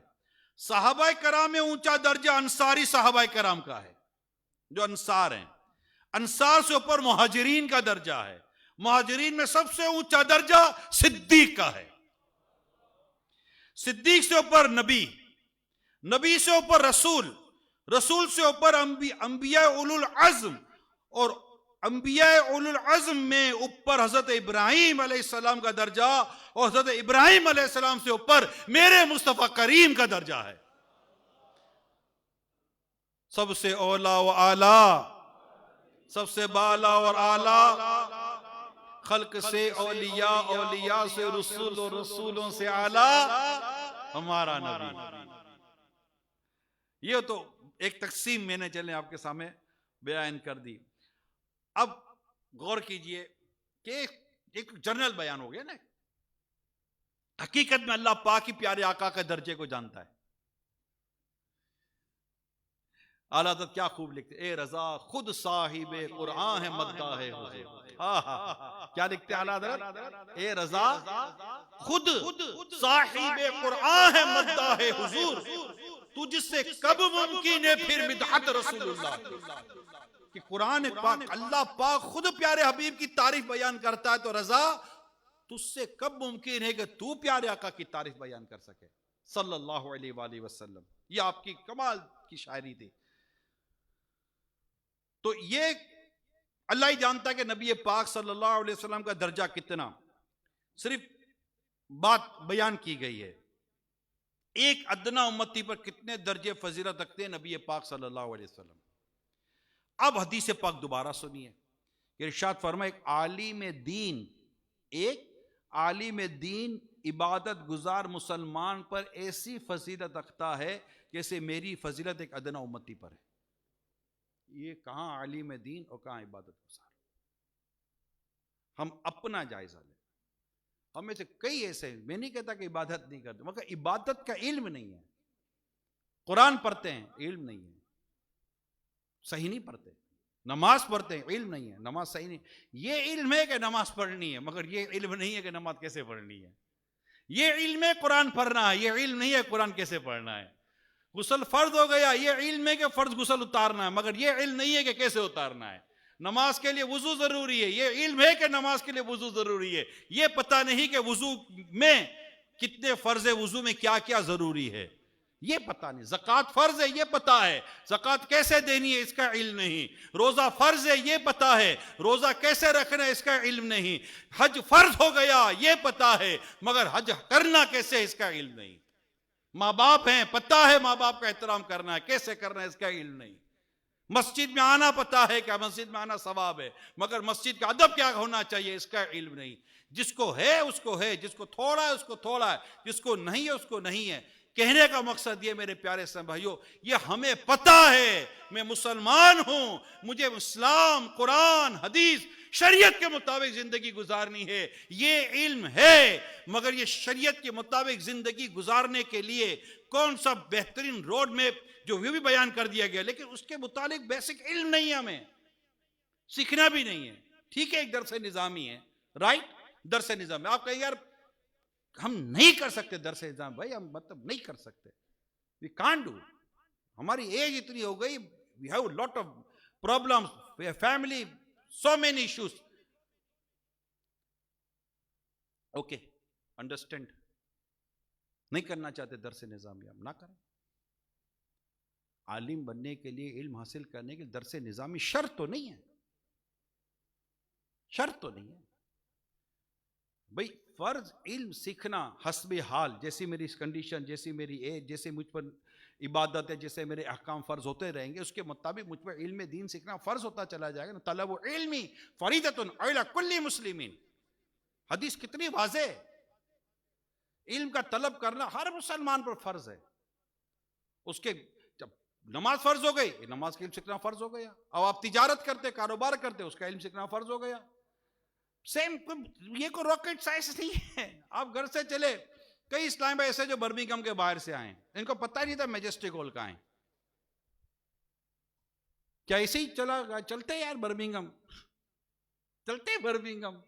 صحابہ کرام میں اونچا درجہ انصاری صحابہ کرام کا ہے، جو انصار ہیں۔ انصار سے اوپر مہاجرین کا درجہ ہے، مہاجرین میں سب سے اونچا درجہ صدیق کا ہے۔ صدیق سے اوپر نبی، نبی سے اوپر رسول، رسول سے اوپر انبیاء اولو العزم، اور انبیاء اولو العزم میں اوپر حضرت ابراہیم علیہ السلام کا درجہ، اور حضرت ابراہیم علیہ السلام سے اوپر میرے مصطفیٰ کریم کا درجہ ہے۔ سب سے اولا و اعلیٰ، سب سے بالا اور اعلیٰ، خلق سے اولیاء، اولیاء سے رسول، اور رسولوں سے اعلیٰ ہمارا نبی۔ یہ تو ایک تقسیم میں نے چلے آپ کے سامنے بیان کر دی۔ اب غور کیجئے کہ ایک جنرل بیان ہو گیا نا، حقیقت میں اللہ پاک ہی پیارے آقا کے درجے کو جانتا ہے۔ اعلیٰ حضرت کیا خوب لکھتے، اے رضا خود صاحب قرآن ہے مداح حضور۔ کیا لکھتے اعلیٰ حضرت؟ اے رضا خود صاحب قرآن ہے مداح حضور، تجھ سے کب ممکن ہے پھر مدحت رسول اللہ۔ کہ قرآن پاک، اللہ پاک خود پیارے حبیب کی تعریف بیان کرتا ہے، تو رضا تجھ سے کب ممکن ہے کہ تو پیارے آقا کی تعریف بیان کر سکے صلی اللہ علیہ وآلہ وسلم۔ یہ آپ کی کمال کی شاعری تھی۔ تو یہ اللہ ہی جانتا ہے کہ نبی پاک صلی اللہ علیہ وسلم کا درجہ کتنا، صرف بات بیان کی گئی ہے۔ ایک ادنا امتی پر کتنے درجے فضیلت رکھتے ہیں نبی پاک صلی اللہ علیہ وسلم۔ اب حدیث پاک دوبارہ سنیے کہ ارشاد فرمائے، ایک عالم دین عبادت گزار مسلمان پر ایسی فضیلت رکھتا ہے جیسے میری فضیلت ایک ادنا امتی پر ہے۔ یہ کہاں عالم دین اور کہاں عبادت گزار؟ ہم اپنا جائزہ لیں۔ ہم میں سے کئی ایسے ہیں، میں نہیں کہتا کہ عبادت نہیں کرتے، مگر عبادت کا علم نہیں ہے۔ قرآن پڑھتے ہیں، علم نہیں ہے، صحیح نہیں پڑھتے۔ نماز پڑھتے ہیں، علم نہیں ہے، نماز صحیح نہیں۔ یہ علم ہے کہ نماز پڑھنی ہے، مگر یہ علم نہیں ہے کہ نماز کیسے پڑھنی ہے۔ یہ علم ہے قرآن پڑھنا ہے، یہ علم نہیں ہے قرآن کیسے پڑھنا ہے۔ غسل فرض ہو گیا، یہ علم ہے کہ فرض غسل اتارنا ہے، مگر یہ علم نہیں ہے کہ کیسے اتارنا ہے۔ نماز کے لیے وضو ضروری ہے، یہ علم ہے کہ نماز کے لیے وضو ضروری ہے۔ یہ پتہ نہیں کہ وضو میں کتنے فرض، وضو میں کیا کیا ضروری ہے، یہ پتہ نہیں۔ زکوٰۃ فرض ہے، یہ پتہ ہے، زکوٰۃ کیسے دینی ہے اس کا علم نہیں۔ روزہ فرض ہے، یہ پتہ ہے، روزہ کیسے رکھنا ہے اس کا علم نہیں۔ حج فرض ہو گیا، یہ پتہ ہے، مگر حج کرنا کیسے اس کا علم نہیں۔ ماں باپ ہیں، پتہ ہے ماں باپ کا احترام کرنا ہے، کیسے کرنا ہے اس کا علم نہیں۔ مسجد میں آنا پتہ ہے کہ مسجد میں آنا ثواب ہے، مگر مسجد کا ادب کیا ہونا چاہیے اس کا علم نہیں۔ جس کو ہے اس کو ہے، جس کو تھوڑا ہے اس کو تھوڑا ہے، جس کو نہیں ہے اس کو نہیں ہے۔ کہنے کا مقصد یہ میرے پیارے اسلام بھائیوں، یہ ہمیں پتہ ہے، میں مسلمان ہوں، مجھے اسلام، قرآن، حدیث، شریعت کے مطابق زندگی گزارنی ہے، یہ علم ہے، مگر یہ شریعت کے مطابق زندگی گزارنے کے لیے کون سا بہترین روڈ میپ جو وہ بھی بیان کر دیا گیا، لیکن اس کے متعلق بیسک علم نہیں ہے، ہمیں سیکھنا بھی نہیں ہے۔ ٹھیک ہے، ایک درس نظامی ہے، رائٹ، درس نظامی۔ آپ کہیں یار ہم نہیں کر سکتے درس نظام، بھائی ہم مطلب نہیں کر سکتے، we can't do، ہماری ایج اتنی ہو گئی، we have a lot of problems, we have family, so many issues. Okay, understand. نہیں کرنا چاہتے درس نظامی، ہم نہ کریں. عالم بننے کے لیے، علم حاصل کرنے کے لیے درس نظامی شرط تو نہیں ہے، شرط تو نہیں ہے بھئی. فرض علم سیکھنا حسب حال، جیسی میری کنڈیشن، جیسی میری ایج، جیسے مجھ پر عبادت ہے، جیسے میرے احکام فرض ہوتے رہیں گے، اس کے مطابق مجھ پر علم دین سیکھنا فرض ہوتا چلا جائے گا. طلب علمی فریضۃ علی کل مسلمین. حدیث کتنی واضح ہے. علم کا طلب کرنا ہر مسلمان پر فرض ہے. اس کے جب نماز فرض ہو گئی، نماز کا علم سیکھنا فرض ہو گیا. اب آپ تجارت کرتے، کاروبار کرتے، اس کا علم سیکھنا فرض ہو گیا. سیم، یہ کوئی راکٹ سائنس نہیں ہے. آپ گھر سے چلے، کئی اسلام بھائی ایسے جو برمنگھم کے باہر سے آئے، ان کو پتہ ہی نہیں تھا میجسٹک ہال کہاں ہے. کیا ایسے ہی چلتے یار برمنگھم، چلتے برمنگھم،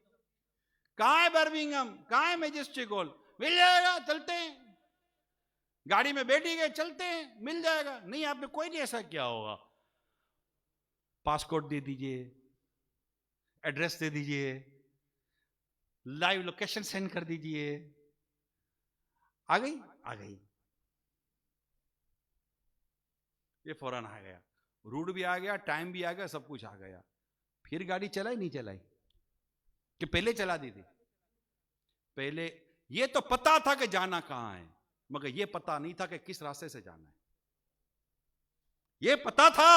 کہاں ہے برمنگھم، کہاں ہے میجسٹک ہال، مل جائے گا، چلتے ہیں. گاڑی میں بیٹھی گئے، چلتے ہیں، مل جائے گا. نہیں، آپ نے کوئی نہیں ایسا کیا ہوگا. پاسپورٹ دے دیجئے، ایڈریس دے دیجئے، لائیو لوکیشن سینڈ کر دیجئے، آ گئی، آ گئی. یہ فوراً آ گیا، روٹ بھی آ گیا، ٹائم بھی آ گیا، سب کچھ آ گیا. پھر گاڑی چلائی نہیں چلائی کہ پہلے چلا دی تھی؟ پہلے یہ تو پتا تھا کہ جانا کہاں ہے، مگر یہ پتا نہیں تھا کہ کس راستے سے جانا ہے. یہ پتا تھا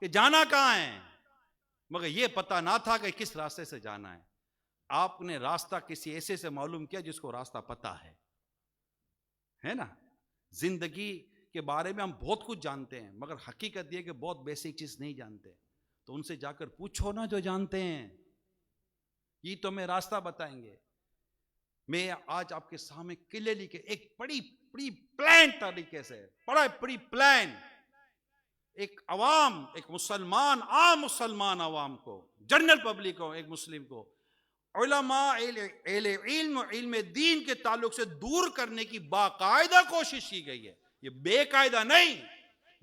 کہ جانا کہاں ہے، مگر یہ پتا نہ تھا کہ کس راستے سے جانا ہے. آپ نے راستہ کسی ایسے سے معلوم کیا جس کو راستہ پتا ہے نا. زندگی کے بارے میں ہم بہت کچھ جانتے ہیں، مگر حقیقت یہ کہ بہت بیسک چیز نہیں جانتے. تو ان سے جا کر پوچھو نا جو جانتے ہیں، یہ تو ہمیں راستہ بتائیں گے. میں آج آپ کے سامنے کلیئرلی کہ ایک بڑی پلان طریقے سے، بڑی پلان، ایک عوام، ایک مسلمان، عام مسلمان عوام کو، جنرل پبلک کو، ایک مسلم کو علماء علم و علم دین کے تعلق سے دور کرنے کی باقاعدہ کوشش کی گئی ہے. یہ بے قاعدہ نہیں،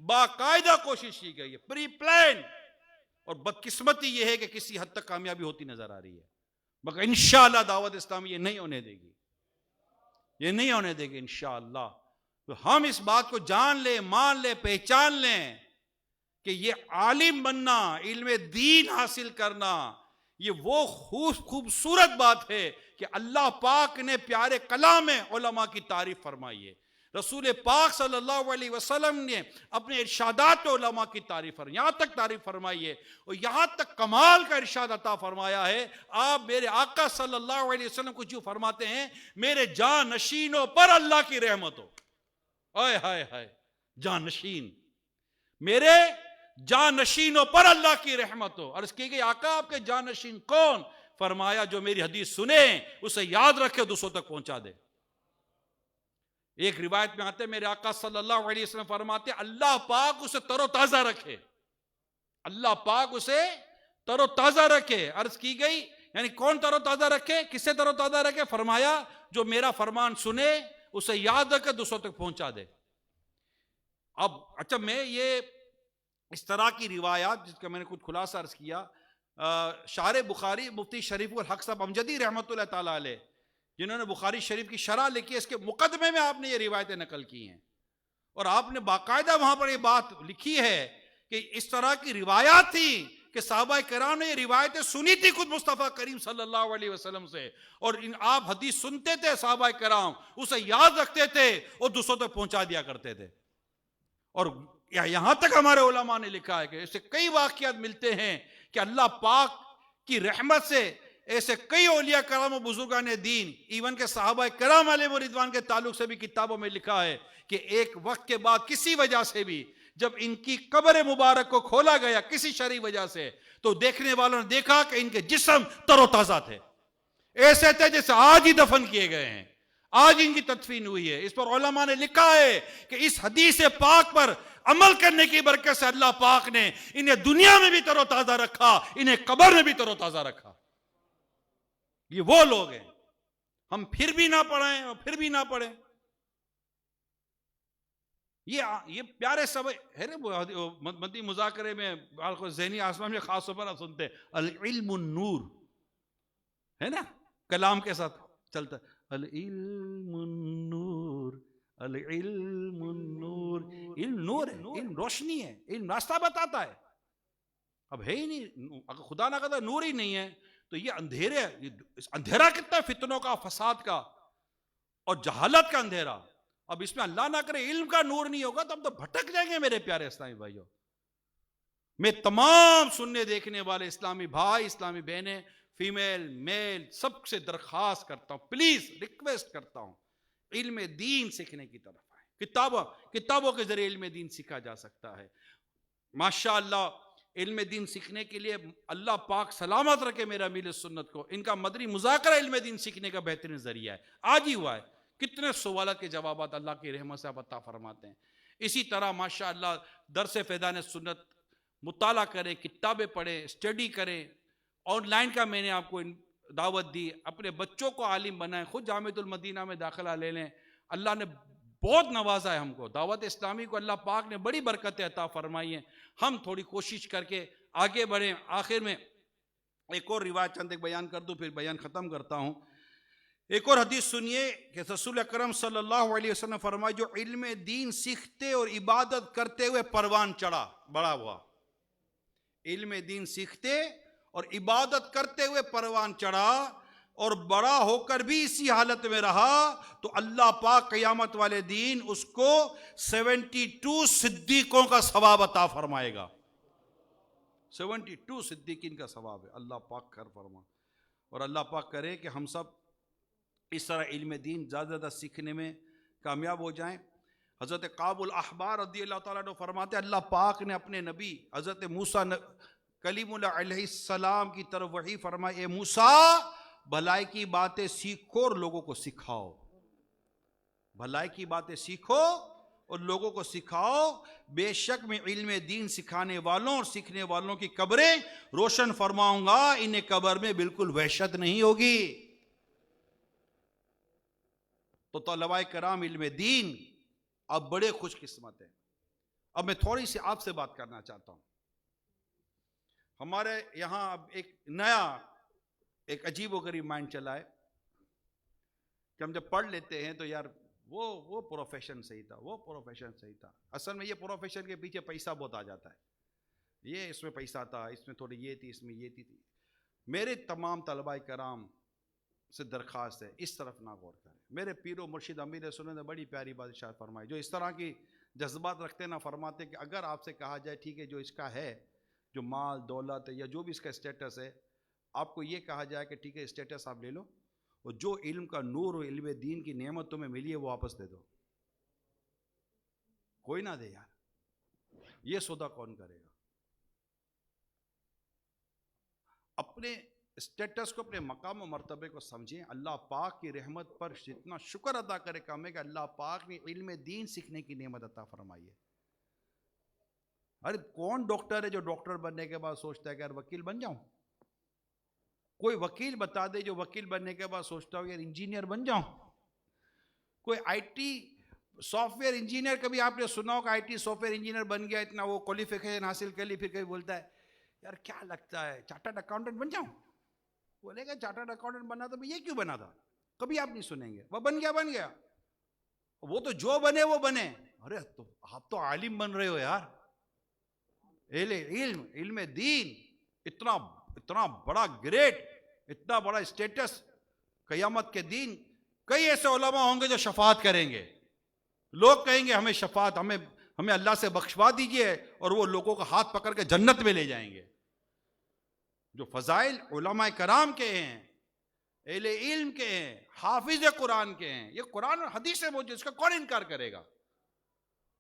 باقاعدہ کوشش کی گئی ہے، پری پلان. اور بدقسمتی یہ ہے کہ کسی حد تک کامیابی ہوتی نظر آ رہی ہے، مگر انشاءاللہ دعوت اسلامی یہ نہیں ہونے دے گی، یہ نہیں ہونے دے گی انشاءاللہ. تو ہم اس بات کو جان لیں، مان لیں، پہچان لیں کہ یہ عالم بننا، علم دین حاصل کرنا، یہ وہ خوبصورت بات ہے کہ اللہ پاک نے پیارے کلام میں علماء کی تعریف فرمائی ہے. رسول پاک صلی اللہ علیہ وسلم نے اپنے ارشادات علماء کی تعریف فرمائی، یہاں تک تعریف فرمائی ہے، اور یہاں تک کمال کا ارشاد عطا فرمایا ہے. آپ میرے آقا صلی اللہ علیہ وسلم کچھ یوں فرماتے ہیں، میرے جانشینوں پر اللہ کی رحمت ہو. ہائے ہائے ہائے، جانشین، میرے جانشینوں پر اللہ کی رحمت ہو. عرض کی گئی آقا آپ کے جانشین کون؟ فرمایا جو میری حدیث سنے اسے یاد رکھے، دوسروں تک پہنچا دے. ایک روایت میں آتے میرے آقا صلی اللہ علیہ وسلم فرماتے اللہ پاک اسے تر و تازہ رکھے، اللہ پاک اسے تر و تازہ رکھے. عرض کی گئی یعنی کون تر و تازہ رکھے، کسے تر و تازہ رکھے؟ فرمایا جو میرا فرمان سنے اسے یاد رکھے، دوسروں تک پہنچا دے. اب اچھا، میں یہ اس طرح کی روایات جس کا میں نے کچھ خلاصہ عرض کیا، شارح بخاری مفتی شریف الحق صاحب امجدی رحمۃ اللہ تعالیٰ علیہ، جنہوں نے بخاری شریف کی شرح لکھی ہے، اس کے مقدمے میں آپ نے یہ روایتیں نقل کی ہیں، اور آپ نے باقاعدہ وہاں پر یہ بات لکھی ہے کہ اس طرح کی روایات تھی کہ صحابہ کرام نے یہ روایتیں سنی تھی خود مصطفیٰ کریم صلی اللہ علیہ وسلم سے، اور آپ حدیث سنتے تھے صحابہ کرام، اسے یاد رکھتے تھے اور دوسروں تک پہنچا دیا کرتے تھے. اور یہاں تک ہمارے علماء نے لکھا ہے کہ ایسے کئی واقعات ملتے ہیں کہ اللہ پاک کی رحمت سے ایسے کئی اولیاء کرام و بزرگان دین، ایون کہ صحابہ کرام علیہ رضوان کے تعلق سے بھی کتابوں میں لکھا ہے کہ ایک وقت کے بعد کسی وجہ سے بھی جب ان کی قبر مبارک کو کھولا گیا کسی شرعی وجہ سے، تو دیکھنے والوں نے دیکھا کہ ان کے جسم تر و تازہ تھے، ایسے تھے جیسے آج ہی دفن کیے گئے ہیں، آج ان کی تدفین ہوئی ہے. اس پر علماء نے لکھا ہے کہ اس حدیث پاک پر عمل کرنے کی برکت سے اللہ پاک نے انہیں دنیا میں بھی تر و تازہ رکھا، انہیں قبر میں بھی تر و تازہ رکھا. یہ وہ لوگ ہیں، ہم پھر بھی نہ پڑھیں اور پھر بھی نہ پڑھیں. یہ پیارے سب ہے نا، مدی مذاکرے میں ذہنی آسمان میں خاص طور پر آپ سنتے العلم النور ہے نا، کلام کے ساتھ چلتا العلم النور العلم النور، علم نور ہے، علم روشنی ہے، علم راستہ بتاتا ہے. اب ہے ہی نہیں، اگر خدا نہ کرتا نور ہی نہیں ہے تو یہ اندھیرے، اندھیرا کتنا ہے، فتنوں کا، فساد کا اور جہالت کا اندھیرا. اب اس میں اللہ نہ کرے علم کا نور نہیں ہوگا تو ہم تو بھٹک جائیں گے میرے پیارے اسلامی بھائیوں. میں تمام سننے دیکھنے والے اسلامی بھائی، اسلامی بہنیں، فیمیل میل، سب سے درخواست کرتا ہوں، پلیز ریکویسٹ کرتا ہوں، علم دین سیکھنے کی طرف آئے. کتابوں کے ذریعے علم دین سیکھا جا سکتا ہے. ماشاءاللہ علم دین سیکھنے کے لیے اللہ پاک سلامت رکھے میرا میل سنت کو، ان کا مدنی مذاکرہ علم دین سیکھنے کا بہترین ذریعہ ہے. آج ہی ہوا ہے، کتنے سوالات کے جوابات اللہ کی رحمت سے عطا فرماتے ہیں. اسی طرح ماشاءاللہ درس فیضان سنت مطالعہ کریں، کتابیں پڑھیں، اسٹڈی کریں. آن لائن کا میں نے آپ کو دعوت دی، اپنے بچوں کو عالم بنائیں، خود جامعۃ المدینہ میں داخلہ لے لیں. اللہ نے بہت نوازا ہے ہم کو، دعوت اسلامی کو اللہ پاک نے بڑی برکتیں عطا فرمائی ہیں. ہم تھوڑی کوشش کر کے آگے بڑھیں. آخر میں ایک اور روایت چند ایک بیان کر دوں، پھر بیان ختم کرتا ہوں. ایک اور حدیث سنیے کہ رسول اکرم صلی اللہ علیہ وسلم فرمائے، جو علم دین سیکھتے اور عبادت کرتے ہوئے پروان چڑھا، بڑا ہوا. علم دین سیکھتے اور عبادت کرتے ہوئے پروان چڑھا اور بڑا ہو کر بھی اسی حالت میں رہا تو اللہ پاک قیامت والے دین اس کو 72 صدیقوں کا ثواب عطا فرمائے گا. 72 صدیقین کا ثواب ہے، اللہ پاک خیر فرما. اور اللہ پاک کرے کہ ہم سب اس طرح علم دین زیادہ زیادہ سیکھنے میں کامیاب ہو جائیں. حضرت قعب الاحبار رضی اللہ تعالیٰ عنہ فرماتے اللہ پاک نے اپنے نبی حضرت موسیٰ کلیم اللہ علیہ السلام کی طرف وحی فرمائے، اے موسیٰ بھلائی کی باتیں سیکھو اور لوگوں کو سکھاؤ. بھلائی کی باتیں سیکھو اور لوگوں کو سکھاؤ، بے شک میں علم دین سکھانے والوں اور سیکھنے والوں کی قبریں روشن فرماؤں گا، انہیں قبر میں بالکل وحشت نہیں ہوگی. تو طلباء کرام علم دین اب بڑے خوش قسمت ہیں. اب میں تھوڑی سی آپ سے بات کرنا چاہتا ہوں. ہمارے یہاں اب ایک عجیب و غریب مائنڈ چلا ہے کہ ہم جب پڑھ لیتے ہیں تو یار وہ پروفیشن صحیح تھا، وہ پروفیشن صحیح تھا. اصل میں یہ پروفیشن کے پیچھے پیسہ بہت آ جاتا ہے. یہ اس میں پیسہ تھا، اس میں تھوڑی یہ تھی، اس میں یہ تھی. میرے تمام طلباء کرام سے درخواست ہے اس طرف نہ غور کریں. میرے پیر و مرشد امیر سنت نے بڑی پیاری بات ارشاد فرمائی، جو اس طرح کی جذبات رکھتے نہ فرماتے کہ اگر آپ سے کہا جائے ٹھیک ہے جو اس کا ہے، جو مال دولت یا جو بھی اس کا اسٹیٹس ہے، آپ کو یہ کہا جائے کہ ٹھیک ہے اسٹیٹس آپ لے لو اور جو علم کا نور و علم دین کی نعمت تمہیں ملی ہے وہ واپس دے دو. کوئی نہ دے یار، یہ سودا کون کرے گا؟ اپنے اسٹیٹس کو، اپنے مقام و مرتبے کو سمجھیں. اللہ پاک کی رحمت پر جتنا شکر ادا کرے کم ہے کہ اللہ پاک نے علم دین سیکھنے کی نعمت عطا فرمائی ہے. ارے کون ڈاکٹر ہے جو ڈاکٹر بننے کے بعد سوچتا ہے کہ یار وکیل بن جاؤں؟ کوئی وکیل بتا دے جو وکیل بننے کے بعد سوچتا ہو یار انجینئر بن جاؤں؟ کوئی I T software engineer, کبھی آپ نے سنا ہو کہ I T software engineer بن گیا، اتنا وہ کوالیفیکیشن حاصل کر لی، پھر کبھی بولتا ہے یار کیا لگتا ہے چارٹرڈ اکاؤنٹنٹ بن جاؤں؟ بولے گا چارٹرڈ اکاؤنٹنٹ بنا تھا، یہ کیوں بنا تھا؟ کبھی آپ نہیں سنیں گے. وہ بن گیا. وہ تو جو بنے وہ بنے. ارے تو آپ تو عالم بن رہے ہو یار. علم دین اتنا بڑا گریٹ، اتنا بڑا اسٹیٹس. قیامت کے دن کئی ایسے علماء ہوں گے جو شفاعت کریں گے. لوگ کہیں گے ہمیں شفاعت، ہمیں اللہ سے بخشوا دیجئے، اور وہ لوگوں کا ہاتھ پکڑ کے جنت میں لے جائیں گے. جو فضائل علماء کرام کے ہیں، اہل علم کے ہیں، حافظ قرآن کے ہیں. یہ قرآن اور حدیث سے موجود، اس کا کون انکار کرے گا؟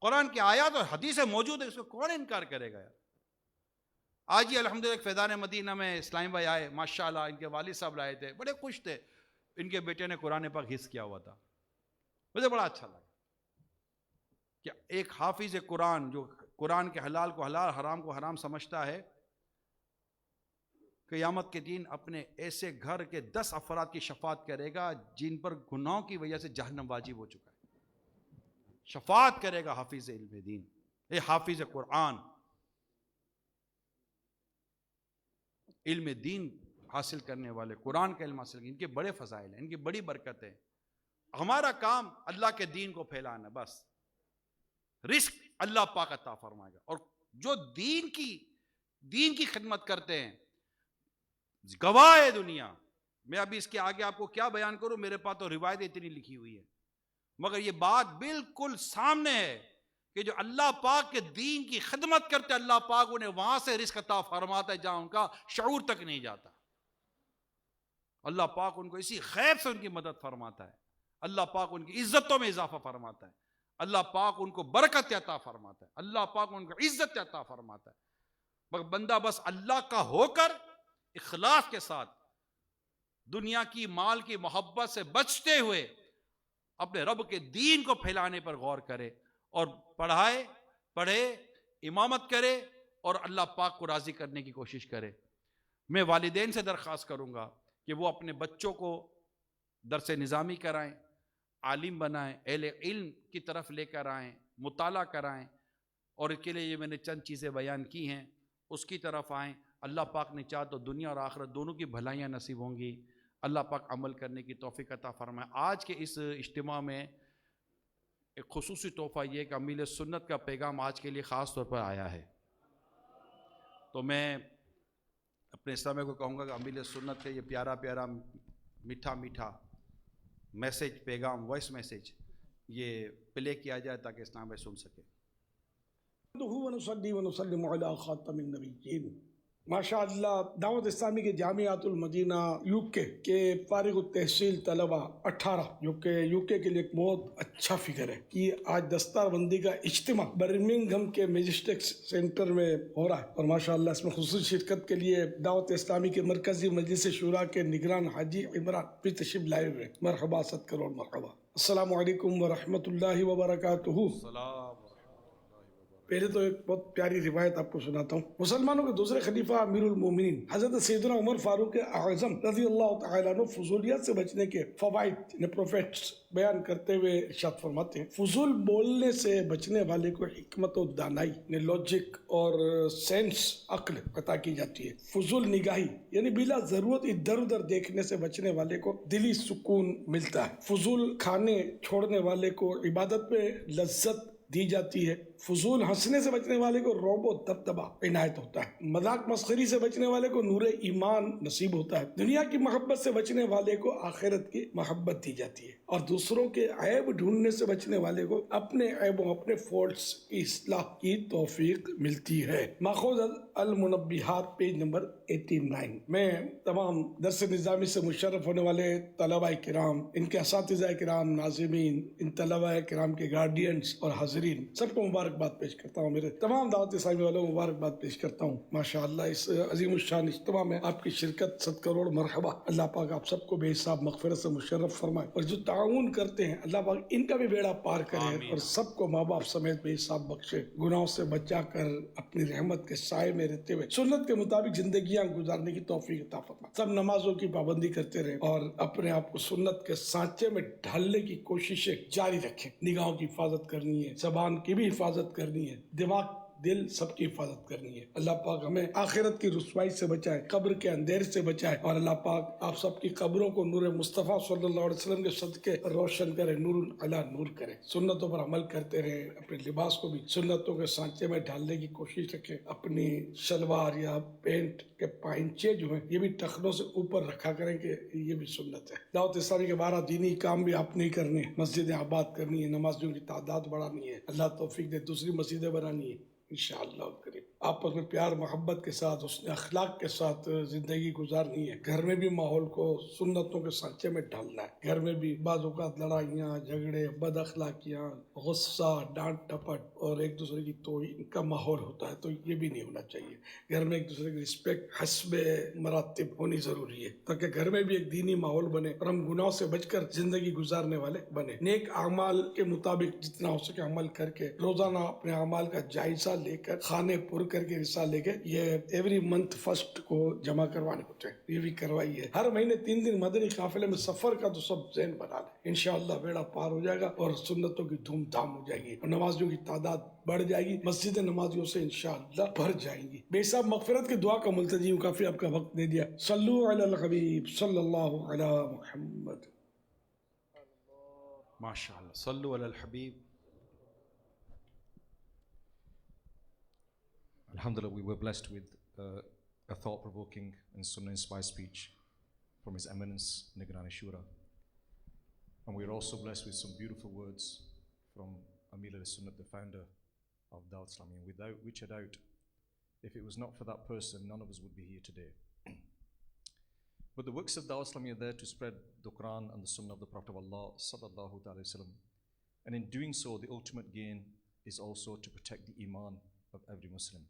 قرآن کی آیات اور حدیث سے موجود ہے، اس کا کون انکار کرے گا؟ آج ہی الحمدللہ فیضان مدینہ میں اسلام بھائی آئے، ماشاءاللہ ان کے والد صاحب لائے تھے، بڑے خوش تھے. ان کے بیٹے نے قرآن پاک حفظ کیا ہوا تھا. مجھے بڑا اچھا لگا کہ ایک حافظ قرآن جو قرآن کے حلال کو حلال، حرام کو حرام سمجھتا ہے، قیامت کے دن اپنے ایسے گھر کے 10 افراد کی شفاعت کرے گا جن پر گناہوں کی وجہ سے جہنم واجب ہو چکا ہے. شفاعت کرے گا حافظ علم دین، اے حافظ قرآن. علم دین حاصل کرنے والے، قرآن کا علم حاصل کرنے، ان کے بڑے فضائل ہیں، ان کی بڑی برکت ہے. ہمارا کام اللہ کے دین کو پھیلانا، بس رزق اللہ پاک عطا فرمائے گا. اور جو دین کی خدمت کرتے ہیں گواہ ہے دنیا. میں ابھی اس کے آگے آپ کو کیا بیان کروں، میرے پاس تو روایتیں اتنی لکھی ہوئی ہیں، مگر یہ بات بالکل سامنے ہے کہ جو اللہ پاک کے دین کی خدمت کرتے اللہ پاک انہیں وہاں سے رزق عطا فرماتا ہے جہاں ان کا شعور تک نہیں جاتا. اللہ پاک ان کو اسی غیب سے ان کی مدد فرماتا ہے. اللہ پاک ان کی عزتوں میں اضافہ فرماتا ہے. اللہ پاک ان کو برکت عطا فرماتا ہے. اللہ پاک ان کو عزت عطا فرماتا ہے. مگر بندہ بس اللہ کا ہو کر اخلاص کے ساتھ دنیا کی مال کی محبت سے بچتے ہوئے اپنے رب کے دین کو پھیلانے پر غور کرے اور پڑھے امامت کرے اور اللہ پاک کو راضی کرنے کی کوشش کرے. میں والدین سے درخواست کروں گا کہ وہ اپنے بچوں کو درس نظامی کرائیں، عالم بنائیں، اہل علم کی طرف لے کر آئیں، مطالعہ کرائیں، اور اس کے لیے یہ میں نے چند چیزیں بیان کی ہیں اس کی طرف آئیں. اللہ پاک نے چاہ تو دنیا اور آخرت دونوں کی بھلائیاں نصیب ہوں گی. اللہ پاک عمل کرنے کی توفیق عطا فرمائے. آج کے اس اجتماع میں ایک خصوصی تحفہ یہ کہ امیل سنت کا پیغام آج کے لیے خاص طور پر آیا ہے. تو میں اپنے سامع کو کہوں گا کہ امیل سنت کا یہ پیارا پیارا میٹھا میٹھا میسیج، پیغام، وائس میسیج یہ پلے کیا جائے تاکہ اسلام بھائی سن سکے. ونصلي ونسلم على خاتم النبیین. ماشاء اللہ دعوت اسلامی کے جامعۃ المدینہ یو کے فارغ التحصیل طلبہ 18 جو کہ یو کے لیے ایک بہت اچھا فکر ہے کہ آج دستار بندی کا اجتماع برمنگھم کے میجسٹک سینٹر میں ہو رہا ہے، اور ماشاء اللہ اس میں خصوصی شرکت کے لیے دعوت اسلامی کے مرکزی مجلس شورا کے نگران حاجی عمران بھی تشریف لائے ہوئے. مرحبا، 100 کروڑ مرحبا. السلام علیکم ورحمۃ اللہ وبرکاتہ. پہلے تو ایک بہت پیاری روایت آپ کو سناتا ہوں. مسلمانوں کے دوسرے خلیفہ امیر المومنین حضرت سیدنا عمر فاروق اعظم رضی اللہ تعالیٰ عنہ فضولیات سے بچنے کے فوائد پروفیٹس بیان کرتے ہوئے ارشاد فرماتے ہیں، فضول بولنے سے بچنے والے کو حکمت و دانائی لاجک اور سینس عقل عطا کی جاتی ہے. فضول نگاہی یعنی بلا ضرورت ادھر ادھر دیکھنے سے بچنے والے کو دلی سکون ملتا ہے. فضول کھانے چھوڑنے والے کو عبادت پہ لذت دی جاتی ہے. فضول ہنسنے سے بچنے والے کو رعب و دبدبہ عنایت ہوتا ہے. مذاق مسخری سے بچنے والے کو نور ایمان نصیب ہوتا ہے. دنیا کی محبت سے بچنے والے کو آخرت کی محبت دی جاتی ہے، اور دوسروں کے عیب ڈھونڈنے سے بچنے والے کو اپنے عیبوں اپنے فالٹس کی اصلاح کی توفیق ملتی ہے. ماخوذ المنبہات پیج نمبر 89. میں تمام درس نظامی سے مشرف ہونے والے طلبہ کرام، ان کے اساتذہ کرام، ناظمین، ان طلبہ کرام کے گارڈینز اور حاضرین سب کو مبارکباد پیش کرتا ہوں. میرے تمام دعوت اسلامی والوں کو مبارکباد پیش کرتا ہوں. ماشاءاللہ اس عظیم الشان اجتماع میں آپ کی شرکت 100 کروڑ مرحبا. اللہ پاک آپ سب کو بے حساب مغفرت سے مشرف فرمائے، اور جو تعاون کرتے ہیں اللہ پاک ان کا بھی بیڑا پار کرے اور سب کو ماں باپ سمیت بے حساب بخشے، گناہوں سے بچا کر اپنی رحمت کے سائے میں رہتے ہوئے سنت کے مطابق زندگیاں گزارنے کی توفیق عطا فرمائے. سب نمازوں کی پابندی کرتے رہیں اور اپنے آپ کو سنت کے سانچے میں ڈھالنے کی کوششیں جاری رکھیں. نگاہوں کی حفاظت کرنی ہے، زبان کی بھی حفاظت کرنی ہے، دماغ دل سب کی حفاظت کرنی ہے. اللہ پاک ہمیں آخرت کی رسوائی سے بچائے، قبر کے اندھیرے سے بچائے، اور اللہ پاک آپ سب کی قبروں کو نور مصطفیٰ صلی اللہ علیہ وسلم کے صدقے روشن کرے، نور علی نور کرے. سنتوں پر عمل کرتے رہیں، اپنے لباس کو بھی سنتوں کے سانچے میں ڈھالنے کی کوشش رکھیں. اپنی شلوار یا پینٹ کے پائنچے جو ہیں یہ بھی ٹخنوں سے اوپر رکھا کریں کہ یہ بھی سنت ہے. دعوت اسلامی کے 12 دینی کام بھی آپ نہیں کرنے، مسجدیں آباد کرنی ہے، نمازیوں کی تعداد بڑھانی ہے، اللہ توفیق دے دوسری مسجدیں بنانی ہے انشاءاللہ کریم. آپس میں پیار محبت کے ساتھ، حسن اخلاق کے ساتھ زندگی گزارنی ہے. گھر میں بھی ماحول کو سنتوں کے سانچے میں ڈالنا ہے. گھر میں بھی بعض اوقات لڑائیاں، جھگڑے، بد اخلاقیاں، غصہ، ڈانٹ ٹپٹ اور ایک دوسرے کی توہین کا ماحول ہوتا ہے، تو یہ بھی نہیں ہونا چاہیے. گھر میں ایک دوسرے کی رسپیکٹ حسب مراتب ہونی ضروری ہے تاکہ گھر میں بھی ایک دینی ماحول بنے اور ہم گناہوں سے بچ کر زندگی گزارنے والے بنے. نیک اعمال کے مطابق جتنا ہو سکے عمل کر کے روزانہ اپنے اعمال کا جائزہ لے کر خانے پر کر کے رسالہ لے کے یہ ایوری منتھ فرسٹ کو جمع کروانے ہوتے ہیں. یہ بھی کروائیے. ہر مہینے 3 دن مدنی قافلے میں سفر کا تو سب ذہن بنا لیں. انشاءاللہ بیڑا پار ہو جائے گا اور سنتوں کی دھوم دھام ہو جائے گی اور نمازیوں کی تعداد بڑھ جائے گی. مسجد نمازیوں سے انشاءاللہ بھر جائیں گی. بے حساب مغفرت کی دعا کا ملتجی ہوں. کافی آپ کا وقت دے دیا. صلو علی الحبیب صلی اللہ علی محمد. MashaAllah. Sallu ala al-Habib. Alhamdulillah, we were blessed with a thought-provoking and sunnah-inspired speech from His Eminence Nigrani Shura. And we are also blessed with some beautiful words from Amir al-Sunnah, the founder of Dawat Islami, and without which I doubt, if it was not for that person, none of us would be here today. But the works of Dawat Islami are there to spread the Quran and the Sunnah of the Prophet of Allah sallallahu alaihi wasallam. And in doing so, the ultimate gain is also to protect the iman of every Muslim.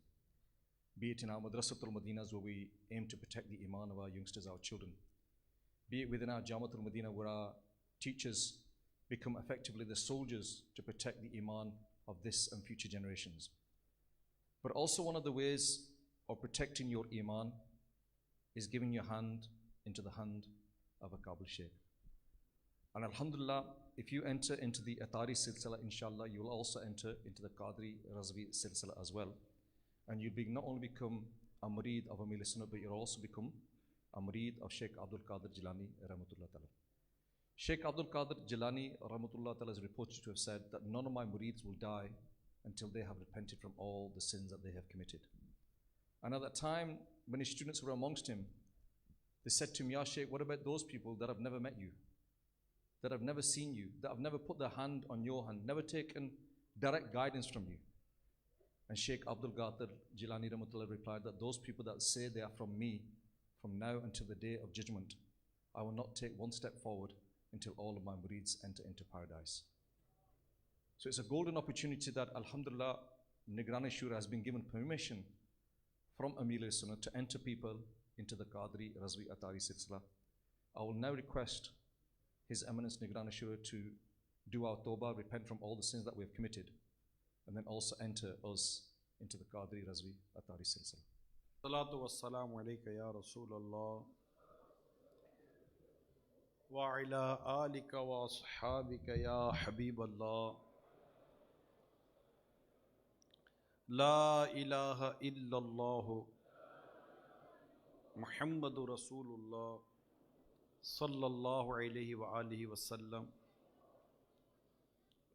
Be it in our Madrasatul Madinas, where we aim to protect the iman of our youngsters, our children. Be it within our Jamatul Madina, where our teachers become effectively the soldiers to protect the iman of this and future generations. But also one of the ways of protecting your iman is giving your hand into the hand of a Kabul Sheikh. And alhamdulillah, if you enter into the Atari Silsila, inshallah, you will also enter into the Qadri Razvi Silsila as well. And you'll not only become a murid of Amir al-Sunnah, but you'll also become a murid of Sheikh Abdul Qadir Jilani Rahmatullah Ta'ala. Sheikh Abdul Qadir Jilani Rahmatullah Ta'ala is reported to have said that none of my murids will die until they have repented from all the sins that they have committed. And at that time, when his students were amongst him, they said to him, Ya Sheikh, what about those people that have never met you, that have never seen you, that have never put their hand on your hand, never taken direct guidance from you? And Sheikh Abdul Qadir Jilani Rahmatullah replied that those people that say they are from me, from now until the day of judgment, I will not take one step forward until all of my murids enter into paradise. So it's a golden opportunity that, alhamdulillah, Nigrani Shura has been given permission from Amir al-Sunnah to enter people into the Qadri Razvi Atari Silsila. I will now request His Eminence Nigrani Shura to do our tawbah, repent from all the sins that we have committed, and then also enter us into the Qadri Razvi Atari Silsila. Salatu wassalamu alayka ya Rasulallah wa ala alika wa ashabika ya Habiballah. La ilaha illallah Muhammadur Rasulullah sallallahu alayhi wa alihi wa sallam.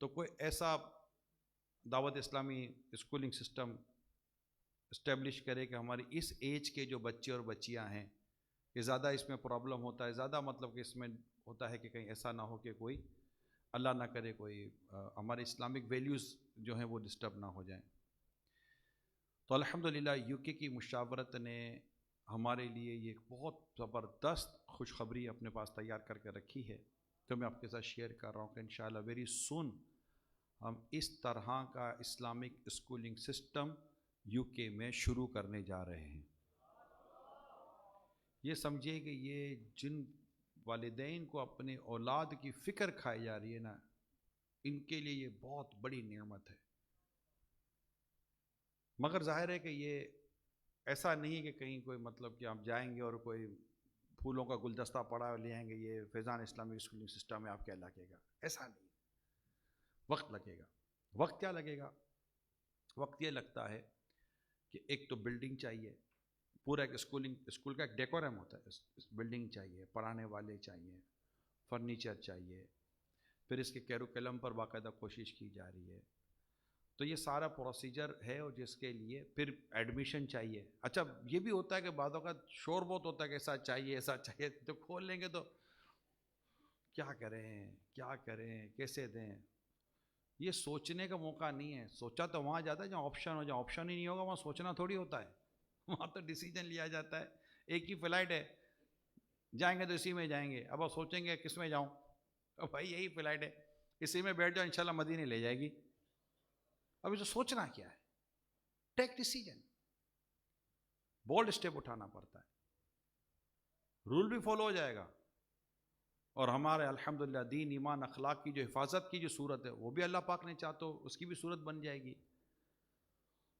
تو کوئی ایسا دعوت اسلامی اسکولنگ سسٹم اسٹیبلش کرے کہ ہماری اس ایج کے جو بچے اور بچیاں ہیں کہ زیادہ اس میں پرابلم ہوتا ہے، زیادہ مطلب کہ اس میں ہوتا ہے کہ کہیں ایسا نہ ہو کہ کوئی اللہ نہ کرے کوئی ہمارے اسلامک ویلیوز جو ہیں وہ ڈسٹرب نہ ہو جائیں. تو الحمدللہ یو کے کی مشاورت نے ہمارے لیے یہ بہت زبردست خوشخبری اپنے پاس تیار کر کے رکھی ہے، جو میں آپ کے ساتھ شیئر کر رہا ہوں کہ انشاءاللہ ویری سون ہم اس طرح کا اسلامک اسکولنگ سسٹم یو کے میں شروع کرنے جا رہے ہیں. یہ سمجھیے کہ یہ جن والدین کو اپنے اولاد کی فکر کھائی جا رہی ہے نا، ان کے لیے یہ بہت بڑی نعمت ہے. مگر ظاہر ہے کہ یہ ایسا نہیں کہ کہیں کوئی مطلب کہ آپ جائیں گے اور کوئی پھولوں کا گلدستہ پڑا لے آئیں گے یہ فیضان اسلامک اسکولنگ سسٹم ہے آپ کیا لگے گا، ایسا نہیں. وقت لگے گا. وقت کیا لگے گا؟ وقت یہ لگتا ہے کہ ایک تو بلڈنگ چاہیے، پورا ایک اسکول کا ایک ڈیکورم ہوتا ہے. بلڈنگ چاہیے، پڑھانے والے چاہیے، فرنیچر چاہیے، پھر اس کے کیروکلم پر باقاعدہ کوشش کی جا رہی ہے. تو یہ سارا پروسیجر ہے اور جس کے لیے پھر ایڈمیشن چاہیے. اچھا یہ بھی ہوتا ہے کہ بعض اوقات شور بہت ہوتا ہے کہ ایسا چاہیے ایسا چاہیے، تو کھول لیں گے تو کیا کریں کیسے دیں. یہ سوچنے کا موقع نہیں ہے. سوچا تو وہاں جاتا ہے جہاں آپشن ہو، جہاں آپشن ہی نہیں ہوگا وہاں سوچنا تھوڑی ہوتا ہے. وہاں تو ڈیسیجن لیا جاتا ہے. ایک ہی فلائٹ ہے، جائیں گے تو اسی میں جائیں گے. اب آپ سوچیں گے کس میں جاؤں، بھائی یہی فلائٹ ہے اسی میں بیٹھ جاؤ انشاءاللہ مدینے لے جائے گی. اب اسے سوچنا کیا ہے؟ ٹیک ڈیسیجن، بولڈ اسٹیپ اٹھانا پڑتا ہے. رول بھی فالو ہو جائے گا اور ہمارے الحمدللہ دین ایمان اخلاق کی جو حفاظت کی جو صورت ہے وہ بھی اللہ پاک نے چاہ تو اس کی بھی صورت بن جائے گی.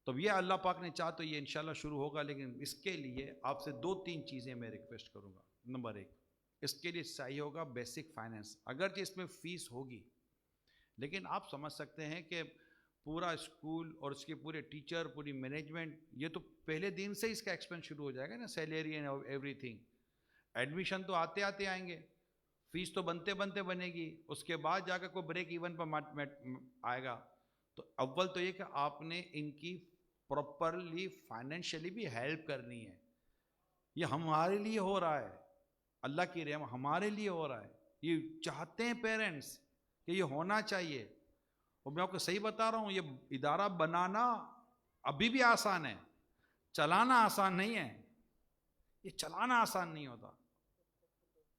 تو یہ اللہ پاک نے چاہ تو یہ انشاءاللہ شروع ہوگا. لیکن اس کے لیے آپ سے 2-3 چیزیں میں ریکویسٹ کروں گا. نمبر 1، اس کے لیے چاہیے ہوگا بیسک فائنینس. اگرچہ اس میں فیس ہوگی لیکن آپ سمجھ سکتے ہیں کہ پورا اسکول اور اس کے پورے ٹیچر، پوری مینجمنٹ، یہ تو پہلے دن سے اس کا ایکسپینس شروع ہو جائے گا نا، salary and every thing. Admission تو آتے آتے آئیں گے، فیس تو بنتے بنتے بنے گی، اس کے بعد جا کے کوئی بریک ایون پر آئے گا. تو اول تو یہ کہ آپ نے ان کی پراپرلی فائنینشلی بھی ہیلپ کرنی ہے. یہ ہمارے لیے ہو رہا ہے، اللہ کی رحم ہمارے لیے ہو رہا ہے. یہ چاہتے ہیں پیرنٹس کہ یہ ہونا چاہیے. اور میں آپ کو صحیح بتا رہا ہوں، یہ ادارہ بنانا ابھی بھی آسان ہے، چلانا آسان نہیں ہے. یہ چلانا آسان نہیں ہوتا،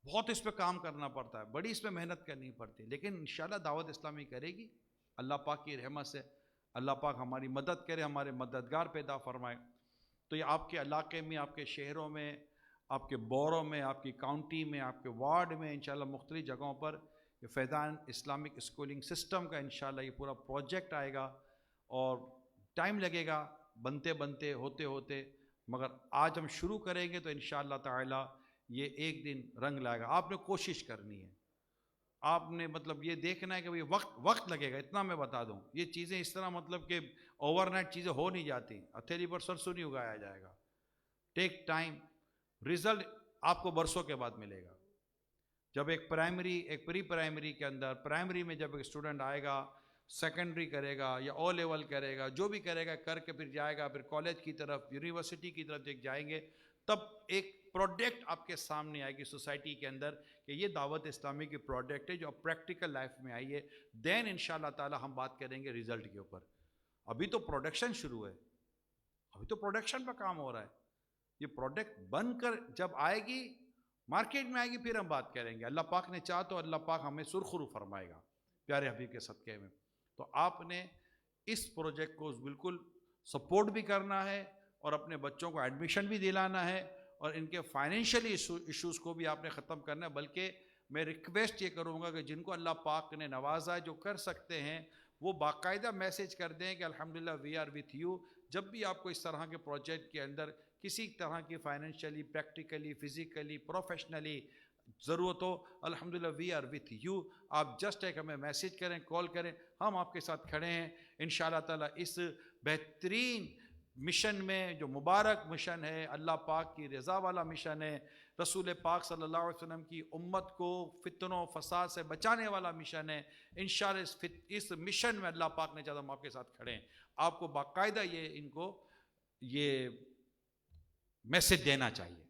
بہت اس پہ کام کرنا پڑتا ہے، بڑی اس پہ محنت کرنی پڑتی ہے. لیکن انشاءاللہ دعوت اسلامی کرے گی اللہ پاک کی رحمت سے. اللہ پاک ہماری مدد کرے، ہمارے مددگار پیدا فرمائے. تو یہ آپ کے علاقے میں، آپ کے شہروں میں، آپ کے بوروں میں، آپ کی کاؤنٹی میں، آپ کے وارڈ میں انشاءاللہ مختلف جگہوں پر یہ فیضان اسلامک اسکولنگ سسٹم کا انشاءاللہ یہ پورا پروجیکٹ آئے گا. اور ٹائم لگے گا بنتے بنتے ہوتے ہوتے، مگر آج ہم شروع کریں گے تو انشاءاللہ تعالی یہ ایک دن رنگ لائے گا. آپ نے کوشش کرنی ہے، آپ نے مطلب یہ دیکھنا ہے کہ وقت لگے گا. اتنا میں بتا دوں، یہ چیزیں اس طرح مطلب کہ اوور نائٹ چیزیں ہو نہیں جاتی. ہتھیلی پر سرسوں نہیں اگایا جائے گا. Take time. رزلٹ آپ کو برسوں کے بعد ملے گا. جب ایک پری پرائمری کے اندر، پرائمری میں جب ایک اسٹوڈنٹ آئے گا، سیکنڈری کرے گا یا او لیول کرے گا، جو بھی کرے گا کر کے پھر جائے گا، پھر کالج کی طرف، یونیورسٹی کی طرف جائیں گے، تب ایک پروڈکٹ آپ کے سامنے آئے گی سوسائٹی کے اندر کہ یہ دعوت اسلامی کی پروڈکٹ ہے جو پریکٹیکل لائف میں آئی ہے. دین انشاءاللہ تعالی ہم بات کریں گے رزلٹ کے اوپر. ابھی تو پروڈکشن شروع ہے، ابھی تو پروڈکشن پہ کام ہو رہا ہے. یہ پروڈکٹ بن کر جب آئے گی، مارکیٹ میں آئے گی، پھر ہم بات کریں گے. اللہ پاک نے چاہ تو اللہ پاک ہمیں سرخرو فرمائے گا پیارے حبیب کے صدقے میں. تو آپ نے اس پروجیکٹ کو بالکل سپورٹ بھی کرنا ہے اور اپنے بچوں کو ایڈمیشن بھی دلانا ہے اور ان کے فائنینشلی ایشوز کو بھی آپ نے ختم کرنا ہے. بلکہ میں ریکویسٹ یہ کروں گا کہ جن کو اللہ پاک نے نوازا ہے، جو کر سکتے ہیں، وہ باقاعدہ میسیج کر دیں کہ الحمدللہ وی آر وتھ یو. جب بھی آپ کو اس طرح کے پروجیکٹ کے اندر کسی طرح کی فائنینشلی، پریکٹیکلی، فزیکلی، پروفیشنلی ضرورت ہو، الحمدللہ وی آر وتھ یو. آپ جسٹ ایک ہمیں میسیج کریں، کال کریں، ہم آپ کے ساتھ کھڑے ہیں انشاءاللہ تعالیٰ. اس بہترین مشن میں جو مبارک مشن ہے، اللہ پاک کی رضا والا مشن ہے، رسول پاک صلی اللہ علیہ وسلم کی امت کو فتنوں فساد سے بچانے والا مشن ہے. انشاءاللہ اس مشن میں اللہ پاک نے چاہا ہم آپ کے ساتھ کھڑے ہیں. آپ کو باقاعدہ ان کو یہ میسج دینا چاہیے.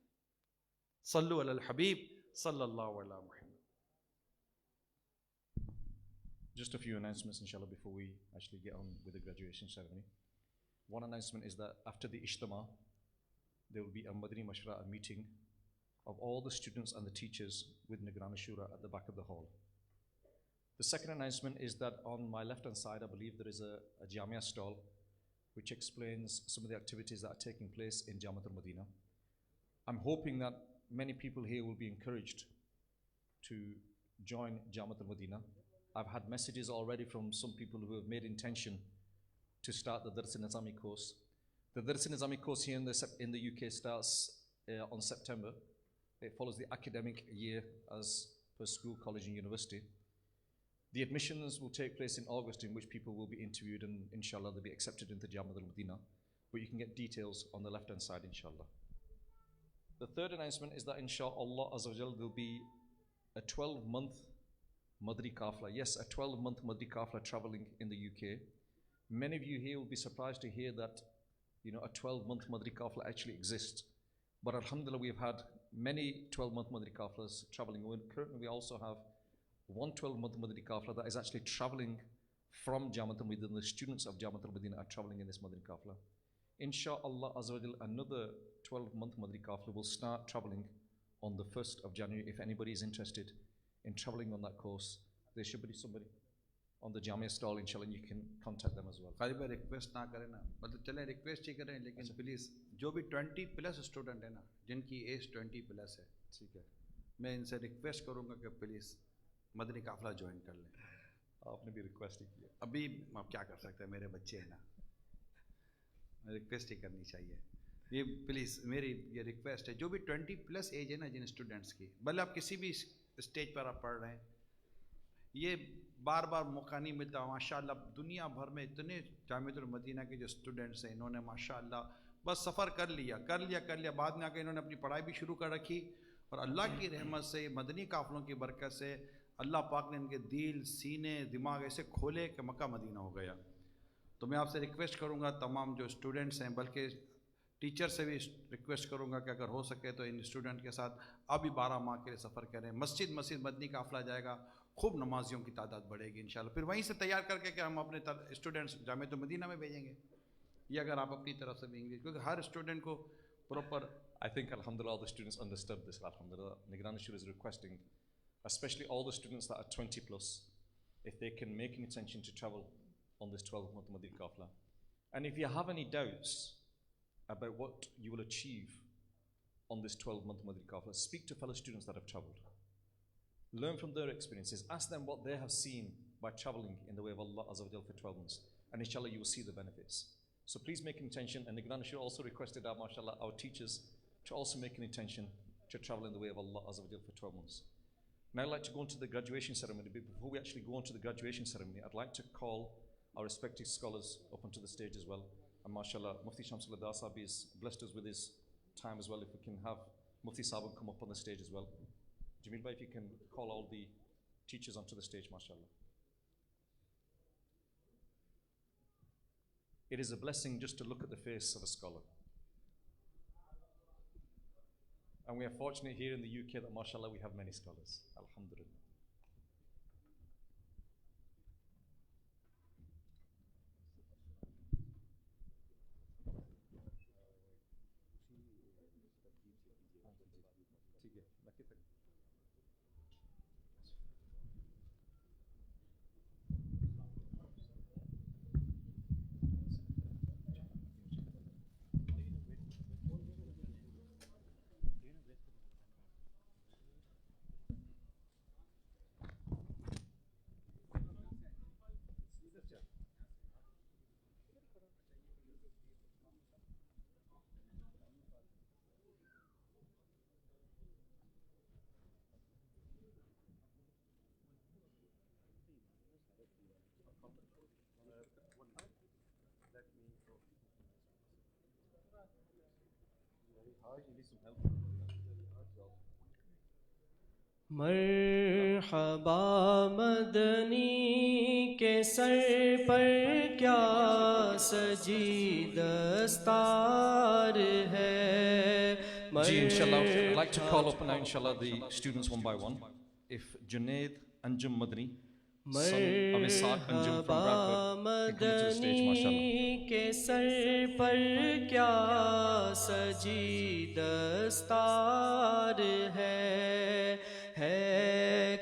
صلو علی الحبیب صلی اللہ علیہ وسلم. Just a few announcements, inshallah, before we actually get on with the graduation ceremony. One announcement is that after the Ijtima, there will be a Madani Mashra, a meeting of all the students and the teachers with Nigran Shura at the back of the hall. The second announcement is that on my left-hand side, I believe there is a Jamia stall which explains some of the activities that are taking place in Jamiat al-Madina. I'm hoping that many people here will be encouraged to join Jamiat al-Madina. I've had messages already from some people who have made intention to start the Dars-e-Nizami course. The Dars-e-Nizami course here in the UK starts on September. It follows the academic year as per school, college and university. The admissions will take place in August, in which people will be interviewed and inshallah they'll be accepted into Jamiat al-Madina. But you can get details on the left hand side, inshallah. The third announcement is that inshallah Azza wa Jal there'll be a 12-month Madri Kafla. Yes, a 12-month Madri Kafla traveling in the UK. Many of you here will be surprised to hear that, a 12-month Madri Kafla actually exists. But alhamdulillah, we've had many 12-month Madri Kaflas traveling. Currently, we also have one 12-month Madri Kafla that is actually traveling from Jamiat al-Madina. The students of Jamiat al-Madina are traveling in this Madri Kafla. Insha'Allah Azza wa Jal, another 12-month Madri Kafla will start traveling on the 1st of January. If anybody is interested in traveling on that course, there should be somebody on the Jamia stall, inshallah, and you can contact them as well. قریب ریکویسٹ نہ کریں نا, مطلب چلیں ریکویسٹ ہی کریں, لیکن پلیز جو بھی 20+ اسٹوڈنٹ ہیں نا, جن کی ایج 20+ ہے, ٹھیک ہے, میں ان سے ریکویسٹ کروں گا کہ پلیز مدنی قافلہ جوائن کر لیں. آپ نے بھی ریکویسٹ ہی کیا. ابھی آپ کیا کر سکتے ہیں, میرے بچے ہیں نا, ریکویسٹ ہی کرنی چاہیے. یہ پلیز میری یہ ریکویسٹ ہے, جو بھی 20+ ایج ہے نا جن اسٹوڈنٹس کی, بھلے آپ کسی بھی اسٹیج پر آپ پڑھ رہے ہیں, یہ بار بار موقع نہیں ملتا. ماشاءاللہ دنیا بھر میں اتنے جامعۃ المدینہ کے جو اسٹوڈنٹس ہیں, انہوں نے ماشاءاللہ بس سفر کر لیا, بعد میں آ کے انہوں نے اپنی پڑھائی بھی شروع کر رکھی, اور اللہ کی رحمت سے, مدنی قافلوں کی برکت سے اللہ پاک نے ان کے دل, سینے, دماغ ایسے کھولے کہ مکہ مدینہ ہو گیا. تو میں آپ سے ریکویسٹ کروں گا, تمام جو اسٹوڈنٹس ہیں, بلکہ ٹیچر سے بھی ریکویسٹ کروں گا کہ اگر ہو سکے تو ان اسٹوڈنٹ کے ساتھ اب بھی 12 ماہ کے لیے سفر کریں. مسجد مدنی قافلہ جائے گا, خوب نمازیوں کی تعداد بڑھے گی انشاءاللہ. پھر وہیں سے تیار کر کے کہ ہم اپنے اسٹوڈنٹس جامعۃ المدینہ میں بھیجیں گے, یا اگر آپ اپنی طرف سے بھی انگلش, کیونکہ ہر اسٹوڈنٹ کو proper. I think alhamdulillah all the students understood this. Alhamdulillah, Nigran Shura is requesting, especially all the students that are 20+, if they can make an intention to travel on this 12-month Madri Kafla. And if you have any doubts about what you will achieve on this 12-month Madri Kafla, speak to fellow students that have traveled. Learn from their experiences. Ask them what they have seen by traveling in the way of Allah Azza wa Jal for 12 months. And inshallah you will see the benefits. So please make an intention. And Nigran Shura also requested our, mashallah, our teachers to also make an intention to travel in the way of Allah Azza wa Jal for 12 months. Now I'd like to go into the graduation ceremony. But before we actually go on to the graduation ceremony, I'd like to call our respected scholars up onto the stage as well. And mashallah, Mufti Shamsul Adar Sahib has blessed us with his time as well. If we can have Mufti Sahib come up on the stage as well. Jamil bhai, if you can call all the teachers onto the stage, mashallah. It is a blessing just to look at the face of a scholar. And we are fortunate here in the UK that mashallah we have many scholars. Alhamdulillah. Very hard, you need some help. Very hard job. مرحبا مدنی کے سر پر کیا سجی دستار ہے. Ji, inshallah, I'd like to call up now, inshallah, the students one by one. If Junaid Anjum Madani, son of Ishaq Anjum from Bradford, can come to the stage, mashallah. مدنی کے سر پر کیا سجی دستار ہے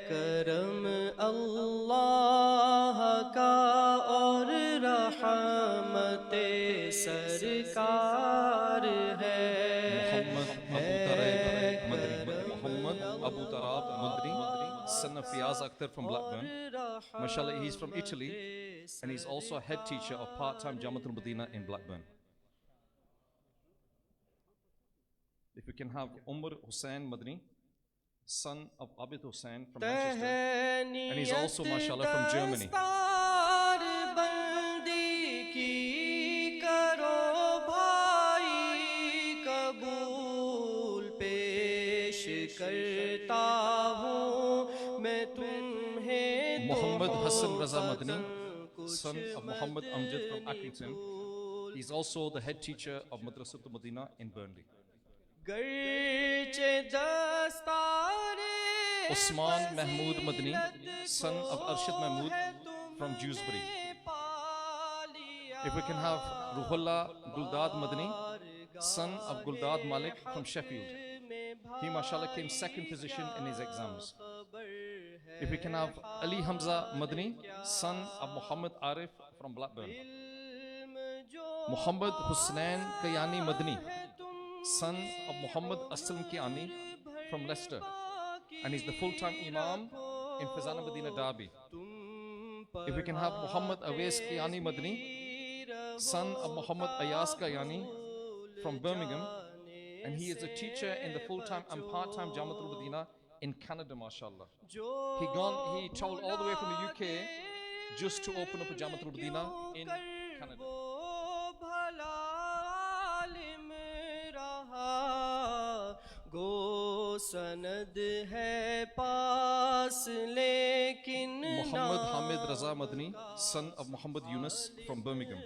کرم اللہ کا اور رحمت سرکار ہے. Muhammad Abu Tarab Madani, son of Fiyaz Akhtar from Blackburn. Mashallah, he's from Italy and he's also a head teacher of part-time Jamatul Madina in Blackburn. If we can have Umar Hussain Madani, son of Abid Hussain from Manchester, and he's also, mashallah, from Germany. Muhammad Hassan Raza Madani, son of Muhammad Amjad from Accrington. He's also the head teacher of Madrasatul Madina in Burnley. Usman Mahmood Madani, son of Arshad Mahmood from Dewsbury. If we can have Ruhullah Guldad Madani, son of Guldad Malik from Sheffield. He, mashallah, came second position in his exams. If we can have Ali Hamza Madani, son of Muhammad Arif from Blackburn. Muhammad Husnain Kayani Madani, son of Muhammad Aslam Kiani from Leicester, and he's the full-time Imam in Fazana Madina Derby. If we can have Muhammad Awais Kiani Madani, son of Muhammad Ayas Kayani from Birmingham, and he is a teacher in the full-time and part-time Jamatul Madina in Canada, mashallah. He traveled all the way from the UK just to open up a Jamatul Madina in Canada. Muhammad Hamid Raza Madani, son of Muhammad Yunus from Birmingham.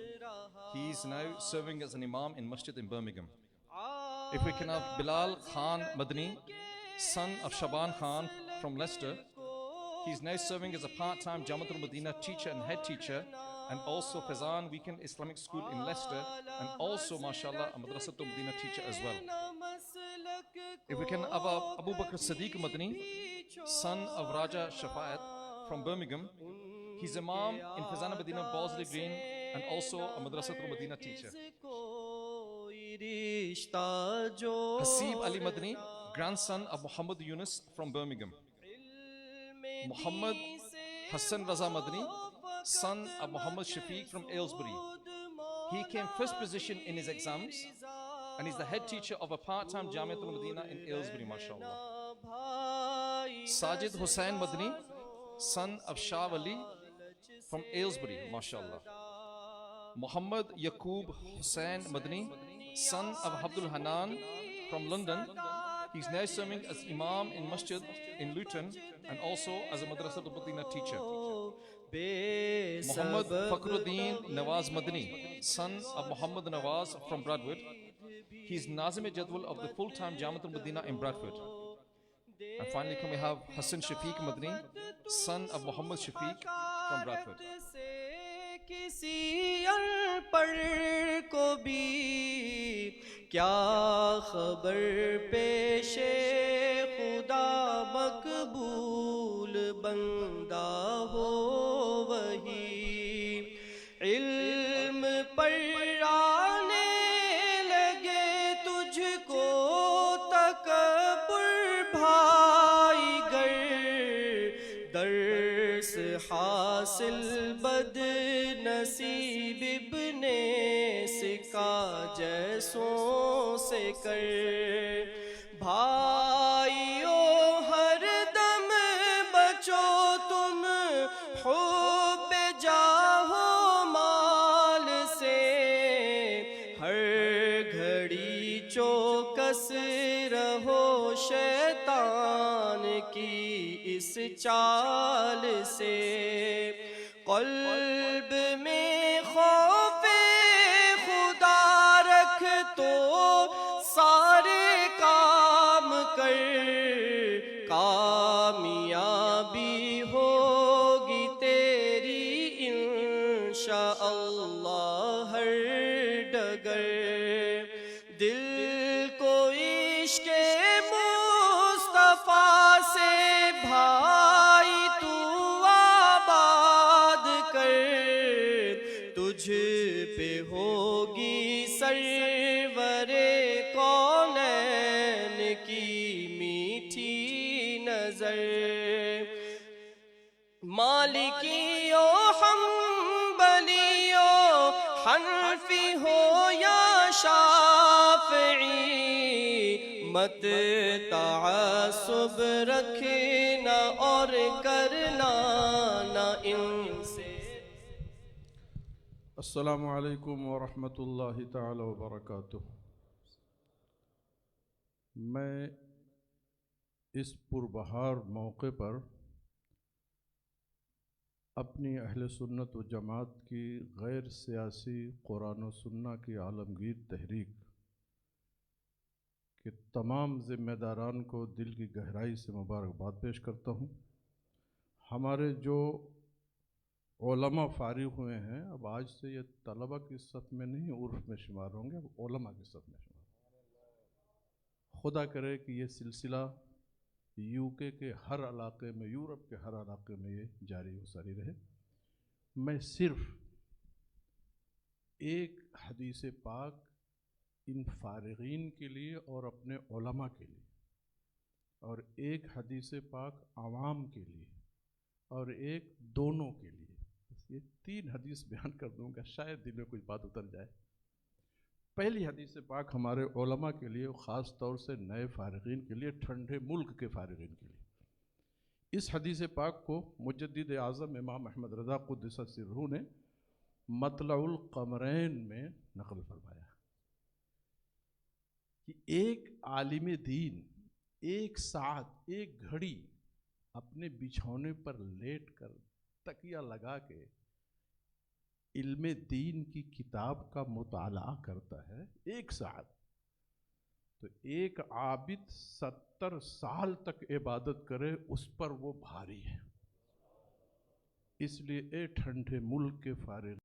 He is now serving as an imam in masjid in Birmingham. If we can have Bilal Khan Madani, son of Shaban Khan from Leicester. He's now serving as a part-time Jamatul Madina teacher and head teacher, and also Fazan Weekend Islamic School in Leicester, and also, mashallah, a Madrasatul Madina teacher as well. If we can have Abu Bakr Siddiq Madani, son of Raja Shafa'at from Birmingham. He's imam in Fazana Madina, Bosley Green, and also a Madrasatul Madina teacher. Hasib Ali Madani, grandson of Muhammad Yunus from Birmingham. Muhammad Hassan Raza Madani, son of Muhammad Shafiq from Aylesbury. He came first position in his exams, and he's the head teacher of a part-time Jamiatul Madina in Aylesbury, mashallah. Sajid Hussain Madani, son of Shah Wali from Aylesbury, mashallah. Muhammad Yaqub Hussain Madani, son of Abdul Hanan from London. He's now serving as imam in masjid in Luton and also as a Madrasatul Madina teacher. Muhammad Fakhruddin Nawaz Madani, son of Muhammad Nawaz from Bradford. He's Nazim-e-Jadwal of the full-time Jamatul Madina in Bradford. And finally, can we have Hassan Shafiq Madani, son of Muhammad Shafiq from Bradford. کسی انپڑھ کو بھی کیا خبر پیش خدا مقبول بندہ ہو وہی علم پڑھانے لگے تجھ کو تکبر بھائی گر درس حاصل بد نصیب ابن سکا جیسوں سے کر بھائیو ہر دم بچو تم حب جاہو مال سے ہر گھڑی چوکس رہو شیطان کی چال سے قلب میں خوف خدا رکھ تو سارے کام کر کامیابی ہوگی تیری انشاءاللہ ہر ڈگر دل کو عشق مصطفیٰ سے بھائی تو آباد کر تجھ پہ ہوگی سرور کونین کی میٹھی نظر مالکی ہو حنبلی ہو حنفی ہو یا شافعی مت تعصب رکھنا اور کرنا نہ ان سے. السلام علیکم ورحمۃ اللہ تعالی وبرکاتہ. میں اس پربہار موقع پر اپنی اہل سنت و جماعت کی غیر سیاسی قرآن و سنہ کی عالمگیر تحریک کے تمام ذمہ داران کو دل کی گہرائی سے مبارکباد پیش کرتا ہوں. ہمارے جو علماء فارغ ہوئے ہیں اب آج سے یہ طلبہ کی صف میں نہیں عرف میں شمار ہوں گے، اب علماء کی صف میں شمار. خدا کرے کہ یہ سلسلہ UK کے ہر علاقے میں، یورپ کے ہر علاقے میں یہ جاری و ساری رہے. میں صرف ایک حدیث پاک ان فارغین کے لیے اور اپنے علماء کے لیے، اور ایک حدیث پاک عوام کے لیے، اور ایک دونوں کے لیے، بس یہ 3 حدیث بیان کر دوں گا، شاید دل میں کچھ بات اتر جائے. پہلی حدیث پاک ہمارے علماء کے لیے، خاص طور سے نئے فارغین کے لیے، ٹھنڈے ملک کے فارغین کے لیے. اس حدیث پاک کو مجدد اعظم امام احمد رضا قدس سرہ نے مطلع القمرین میں نقل فرمایا کہ ایک عالم دین ایک ساعت، ایک گھڑی اپنے بچھونے پر لیٹ کر تکیہ لگا کے علم دین کی کتاب کا مطالعہ کرتا ہے 1 ساعت، تو ایک عابد 70 سال تک عبادت کرے اس پر وہ بھاری ہے. اس لیے اے ٹھنڈے ملک کے فارغ